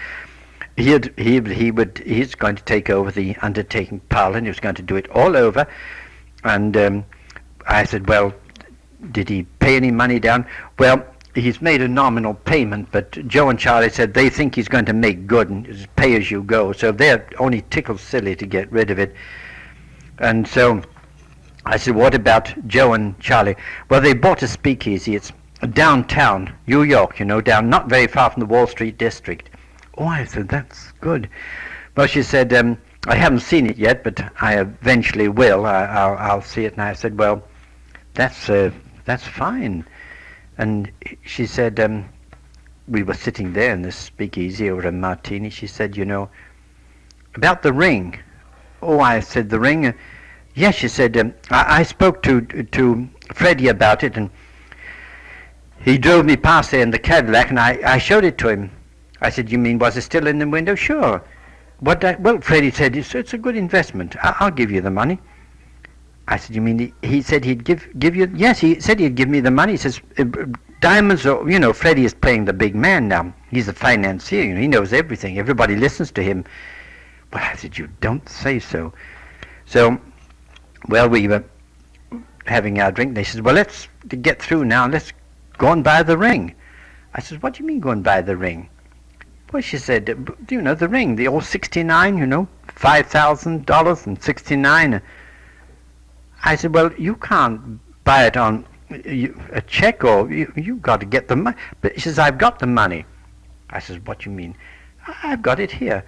he's going to take over the undertaking parlor, and he was going to do it all over. And I said, well, did he pay any money down? Well, he's made a nominal payment, but Joe and Charlie said they think he's going to make good and just pay as you go, so they're only tickled silly to get rid of it. And so I said, what about Joe and Charlie? Well, they bought a speakeasy. It's downtown New York, you know, down not very far from the Wall Street district. I said, that's good. Well, she said, I haven't seen it yet, but I eventually will. I'll see it. And I said, well, that's fine. And she said, we were sitting there in this speakeasy over a martini. She said, you know, about the ring. I said, the ring, Yes, she said, I spoke to Freddie about it, and he drove me past there in the Cadillac, and I showed it to him. I said, you mean, was it still in the window? Sure. Well, Freddie said, it's a good investment. I'll give you the money. I said, you mean, he said he'd give you? Yes, he said he'd give me the money. He says, diamonds are, Freddie is playing the big man now. He's a financier, he knows everything. Everybody listens to him. Well, I said, you don't say so. So, well, we were having our drink. They said, well, let's get through now. Let's go and buy the ring. I said, what do you mean go and buy the ring? Well, she said, the ring, the old 69, $5,000 and 69. I said, well, you can't buy it on a check, or you got to get the money. But she says, I've got the money. I said, what do you mean? I've got it here.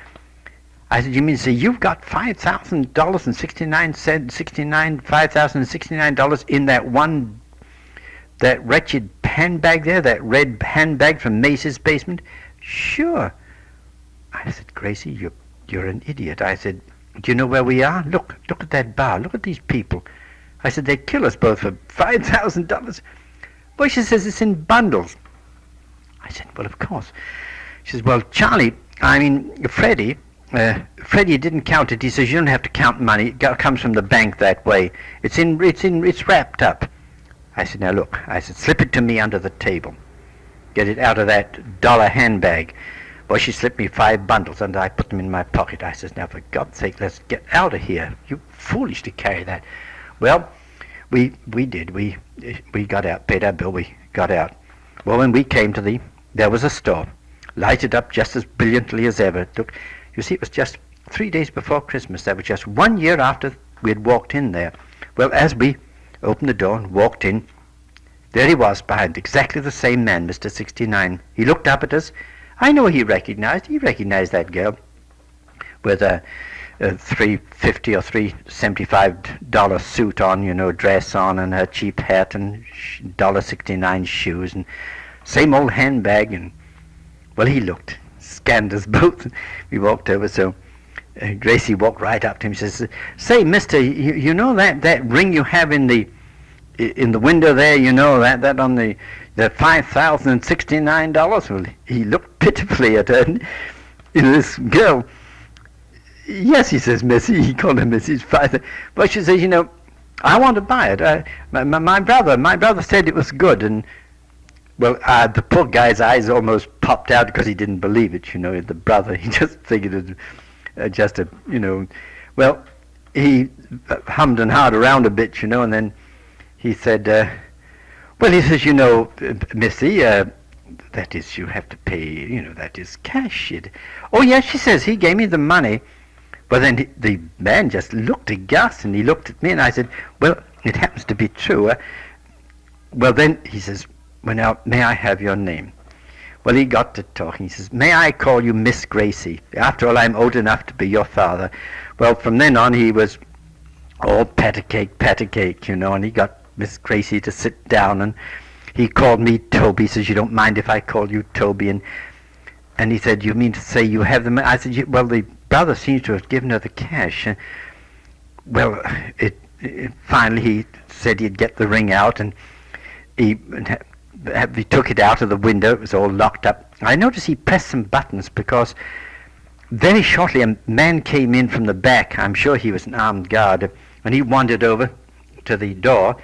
I said, you mean, say you've got $5,000 and 69 cents, $5,069 in that wretched handbag there, that red handbag from Mace's basement? Sure. I said, Gracie, you're an idiot. I said, do you know where we are? Look at that bar. Look at these people. I said, they'd kill us both for $5,000. Well, she says, it's in bundles. I said, well, of course. She says, well, Freddie didn't count it. He says, you don't have to count money. It comes from the bank that way. It's wrapped up. I said, now look. I said, slip it to me under the table. Get it out of that dollar handbag. Well, she slipped me 5 bundles, and I put them in my pocket. I says, now, for God's sake, let's get out of here. You're foolish to carry that. Well, we did. We got out, paid our bill, we got out. Well, when we came there was a store, lighted up just as brilliantly as ever. You see, it was just 3 days before Christmas. That was just 1 year after we had walked in there. Well, as we opened the door and walked in, there he was behind exactly the same man, Mr. 69. He looked up at us. I know he recognized that girl with a $350 or $375 suit on, dress on, and her cheap hat and $1.69 shoes, and same old handbag. And well, he looked, scanned us both. We walked over, so Gracie walked right up to him. She says, say, mister, you know that ring you have in the window there, that on the $5,069? Well, he looked pitifully at her, and this girl. Yes, he says, Missy. He called her Missy's father. But she says, I want to buy it. My brother said it was good. And, well, the poor guy's eyes almost popped out because he didn't believe it, the brother. He just figured it well, he hummed and hawed around a bit, and then he said, Missy, that is, you have to pay, that is cash. Oh, yes, she says, he gave me the money. Well, then the man just looked aghast, and he looked at me, and I said, well, it happens to be true. Well, then he says, well, now, may I have your name? Well, he got to talking. He says, may I call you Miss Gracie? After all, I'm old enough to be your father. Well, from then on, he was all pat a cake, and he got Miss Gracie to sit down, and he called me Toby. He says, you don't mind if I call you Toby? And he said, you mean to say you have the money? I said, well, the brother seems to have given her the cash. Well, finally he said he'd get the ring out, and he took it out of the window. It was all locked up. I noticed he pressed some buttons, because very shortly a man came in from the back. I'm sure he was an armed guard, and he wandered over to the door.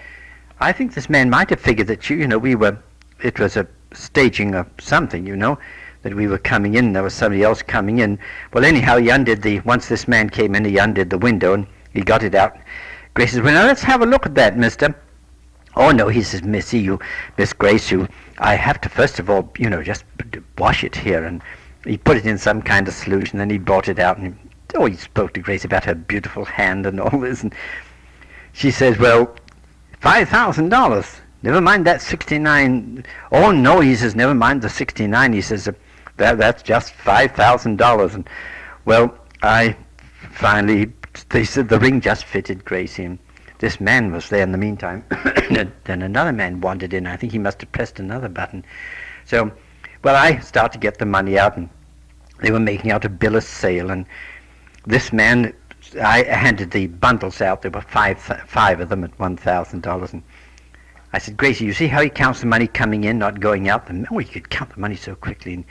I think this man might have figured that it was a staging of something, that we were coming in. There was somebody else coming in. Well, anyhow, once this man came in, he undid the window, and he got it out. Grace says, well, now let's have a look at that, mister. Oh, no, he says, Miss Grace, I have to, first of all, just wash it here. And he put it in some kind of solution, then he brought it out, and he spoke to Grace about her beautiful hand and all this. And she says, well, $5,000. Never mind that 69. Oh, no, he says, never mind the 69. He says, that's just $5,000. And, well, they said the ring just fitted Gracie. And this man was there in the meantime. Then another man wandered in. I think he must have pressed another button. So, well, I started to get the money out, and they were making out a bill of sale. And this man I handed the bundles out. There were five of them at $1,000. And I said, Gracie, you see how he counts the money coming in, not going out? And he could count the money so quickly. And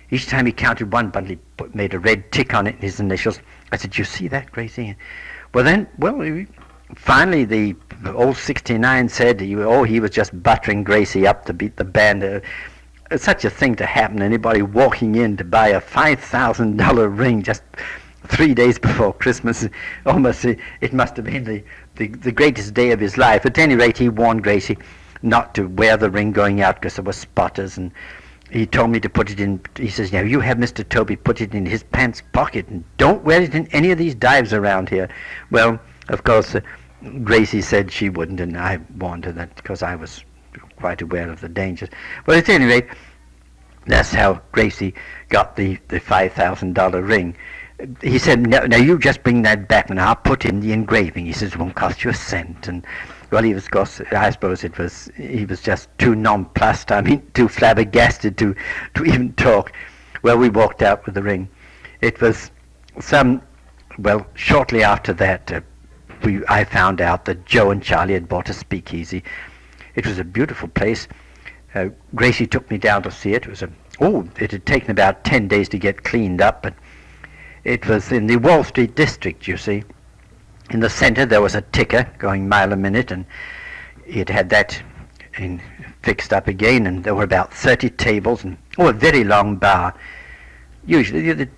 each time he counted one bundle, he made a red tick on it, his initials. I said, you see that, Gracie? Finally, the old 69 said, he was just buttering Gracie up to beat the band. It's such a thing to happen. Anybody walking in to buy a $5,000 ring just 3 days before Christmas, almost it must have been the greatest day of his life. At any rate, he warned Gracie not to wear the ring going out because there were spotters, and he told me to put it in. He says, you have Mr. Toby put it in his pants pocket and don't wear it in any of these dives around here. Well, of course, Gracie said she wouldn't, and I warned her that because I was quite aware of the dangers. But at any rate, that's how Gracie got the $5,000 ring. He said, now you just bring that back and I'll put in the engraving. He says, it won't cost you a cent. And well, I suppose he was just too nonplussed, too flabbergasted to even talk. Well, we walked out with the ring. It was shortly after that, I found out that Joe and Charlie had bought a Speakeasy. It was a beautiful place. Gracie took me down to see it. It had taken about 10 days to get cleaned up, but it was in the Wall Street district, you see. In the center there was a ticker going mile a minute, and it had that fixed up again, and there were about 30 tables, and a very long bar. Usually the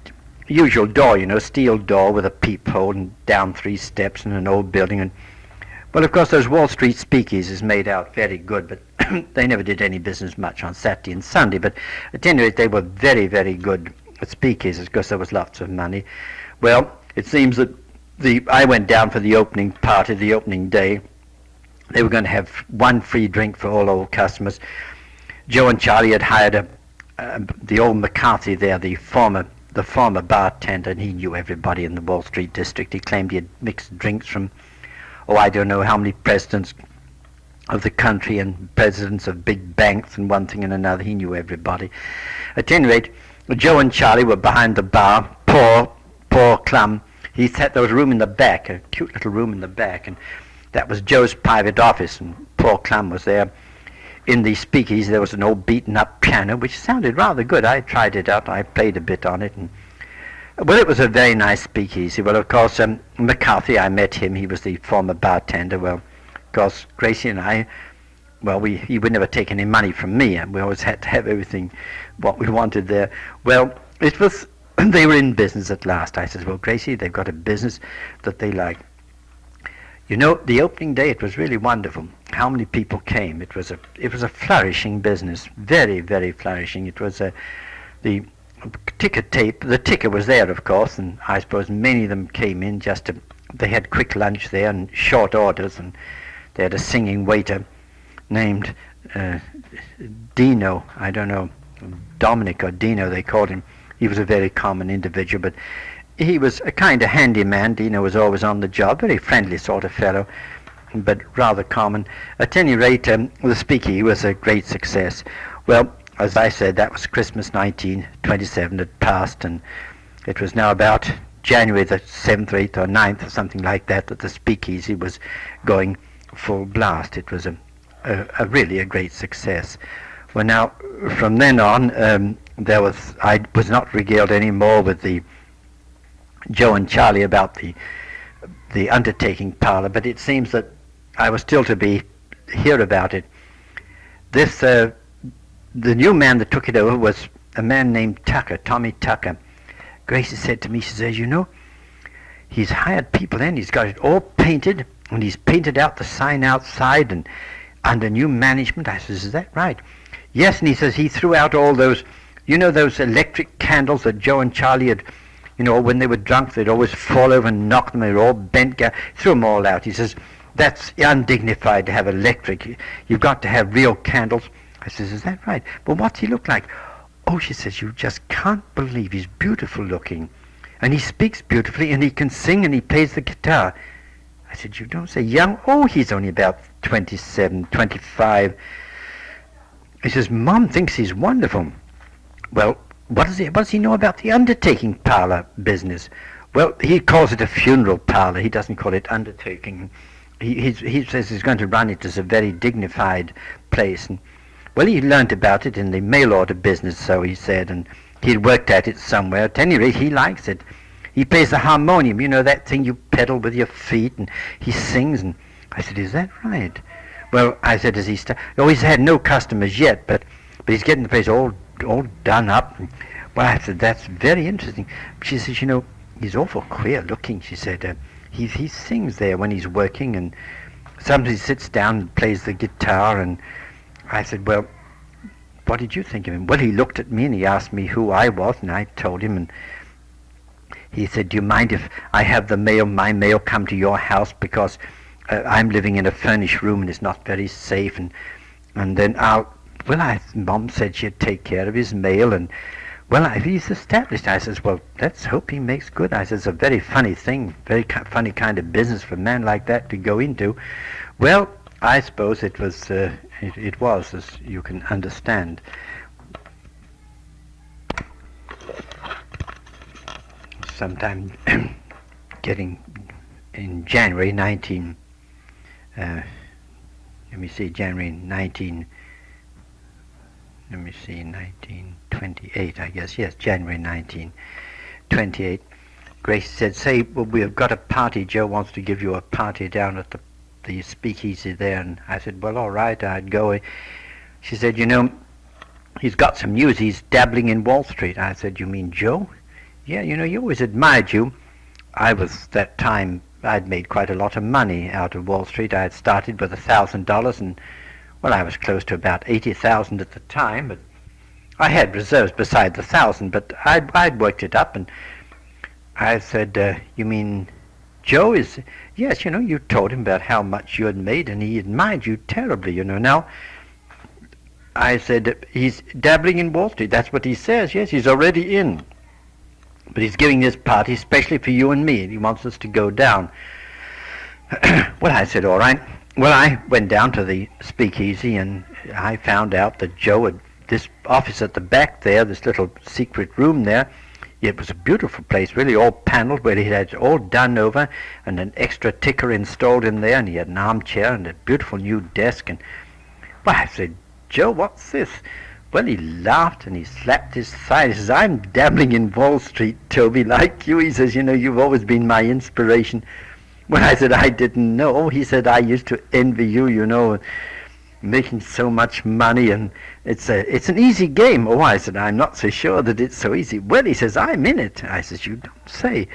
usual door, steel door with a peephole and down 3 steps in an old building. And well, of course, those Wall Street speakeasies made out very good, but they never did any business much on Saturday and Sunday. But at any rate, they were very, very good at speakeasies because there was lots of money. Well, it seems that I went down for the opening party, the opening day. They were going to have one free drink for all old customers. Joe and Charlie had hired the old McCarthy there, the former bartender, and he knew everybody in the Wall Street district. He claimed he had mixed drinks from, I don't know how many presidents of the country and presidents of big banks and one thing and another. He knew everybody. At any rate, Joe and Charlie were behind the bar. Poor Clum. There was a room in the back, a cute little room in the back, and that was Joe's private office, and poor Clum was there. In the Speakeasy there was an old beaten-up piano, which sounded rather good. I tried it out. I played a bit on it, and it was a very nice Speakeasy. Well, of course, McCarthy, I met him. He was the former bartender. Well, of course, Gracie and I, he would never take any money from me, and we always had to have everything what we wanted there. Well, they were in business at last. I said, well, Gracie, they've got a business that they like. The opening day, it was really wonderful. How many people came? It was a flourishing business, very, very flourishing. It was the ticker tape. The ticker was there, of course, and I suppose many of them came in they had quick lunch there and short orders, and they had a singing waiter named Dino. I don't know, Dominic or Dino they called him. He was a very common individual, but he was a kind of handyman. Dino was always on the job, very friendly sort of fellow, but rather common. At any rate, the Speakeasy was a great success. Well, as I said, that was Christmas 1927. It passed, and it was now about January the 7th or 8th or 9th or something like that the Speakeasy was going full blast. It was really a great success. Well, now, from then on, I was not regaled any more with the Joe and Charlie about the undertaking parlor, but it seems that I was still to hear about it. The new man that took it over was a man named Tucker, Tommy Tucker. Gracie said to me, she says, he's hired people in, he's got it all painted, and he's painted out the sign outside and under new management. I says, is that right? Yes, and he says he threw out all those, those electric candles that Joe and Charlie had, when they were drunk, they'd always fall over and knock them. They were all bent. Threw them all out. He says, that's undignified to have electric. You've got to have real candles. I says, is that right? But what's he look like? Oh, she says, you just can't believe he's beautiful looking. And he speaks beautifully, and he can sing, and he plays the guitar. I said, you don't say young? Oh, he's only about 27, 25. He says, Mom thinks he's wonderful. Well, what does he know about the undertaking parlor business? Well, he calls it a funeral parlor. He doesn't call it undertaking. He says he's going to run it as a very dignified place. And, well, he learnt about it in the mail order business, so he said, and he'd worked at it somewhere. At any rate, he likes it. He plays the harmonium, you know, that thing you pedal with your feet, and he sings. And I said, is that right? Well, I said, as he he's had no customers yet, but he's getting the place all done up. And, well, I said, that's very interesting. She says, you know, he's awful queer looking, she said. He sings there when he's working, and sometimes he sits down and plays the guitar. And I said, well, what did you think of him? Well, he looked at me and he asked me who I was, and I told him, and he said, do you mind if I have my mail come to your house, because I'm living in a furnished room and it's not very safe, and then Mom said she'd take care of his mail, and well, he's established. I says, well, let's hope he makes good. I says, it's a very funny thing, very funny kind of business for a man like that to go into. Well, I suppose it was, it was, as you can understand. Sometime getting in January 1928, I guess. Yes, January 1928. Grace said, say, well, we have got a party. Joe wants to give you a party down at the Speakeasy there. And I said, well, all right, I'd go. She said, you know, he's got some news. He's dabbling in Wall Street. I said, you mean Joe? Yeah, you know, he always admired you. That time, I'd made quite a lot of money out of Wall Street. I had started with $1,000, and, well, I was close to about 80,000 at the time, but I had reserves beside the 1,000, but I'd worked it up, and I said, you mean Joe is... Yes, you know, you told him about how much you had made, and he admired you terribly, you know. Now, I said, he's dabbling in Wall Street. That's what he says. Yes, he's already in. But he's giving this party especially for you and me, and he wants us to go down. Well, I said, all right. Well, I went down to the Speakeasy, and I found out that Joe had this office at the back there, this little secret room there. It was a beautiful place, really, all paneled, where he had it all done over, and an extra ticker installed in there, and he had an armchair and a beautiful new desk. And, well, I said, Joe, what's this? Well, he laughed and he slapped his thigh. He says, I'm dabbling in Wall Street, Toby, like you. He says, you know, you've always been my inspiration. Well, I said, I didn't know. He said, I used to envy you, you know, making so much money, and it's an easy game. Oh, I said, I'm not so sure that it's so easy. Well, he says, I'm in it. I says, you don't say.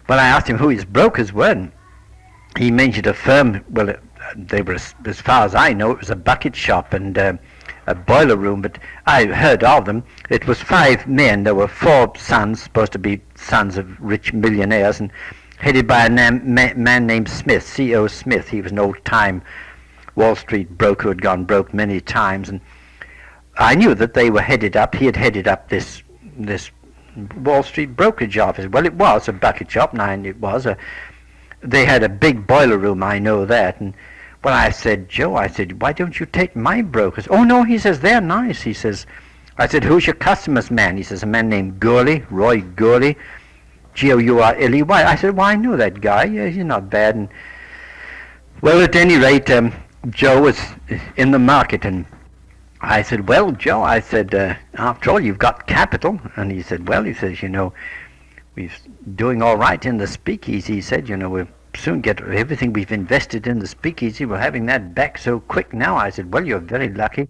Well, I asked him who his brokers were, and he mentioned a firm. Well, they were, as far as I know, it was a bucket shop and a boiler room, but I heard of them. It was 5 men. There were 4 sons, supposed to be sons of rich millionaires, and headed by a man named Smith, C.O. Smith. He was an old-time Wall Street broker who had gone broke many times, and I knew that they were headed up. He had headed up this Wall Street brokerage office. Well, it was a bucket shop, and it was they had a big boiler room, I know that. And well, I said, Joe, I said, why don't you take my brokers? Oh, no, he says, they're nice. He says, I said, who's your customers, man? He says, a man named Gurley, Roy Gurley, G-O-U-R-L-E-Y. I said, well, I know that guy. Yeah, he's not bad. And well, at any rate, Joe was in the market, and I said, well, Joe, I said, after all, you've got capital. And he said, well, he says, you know, we're doing all right in the Speakeasy. He said, you know, we'll soon get everything we've invested in the Speakeasy. We're having that back so quick now. I said, well, you're very lucky.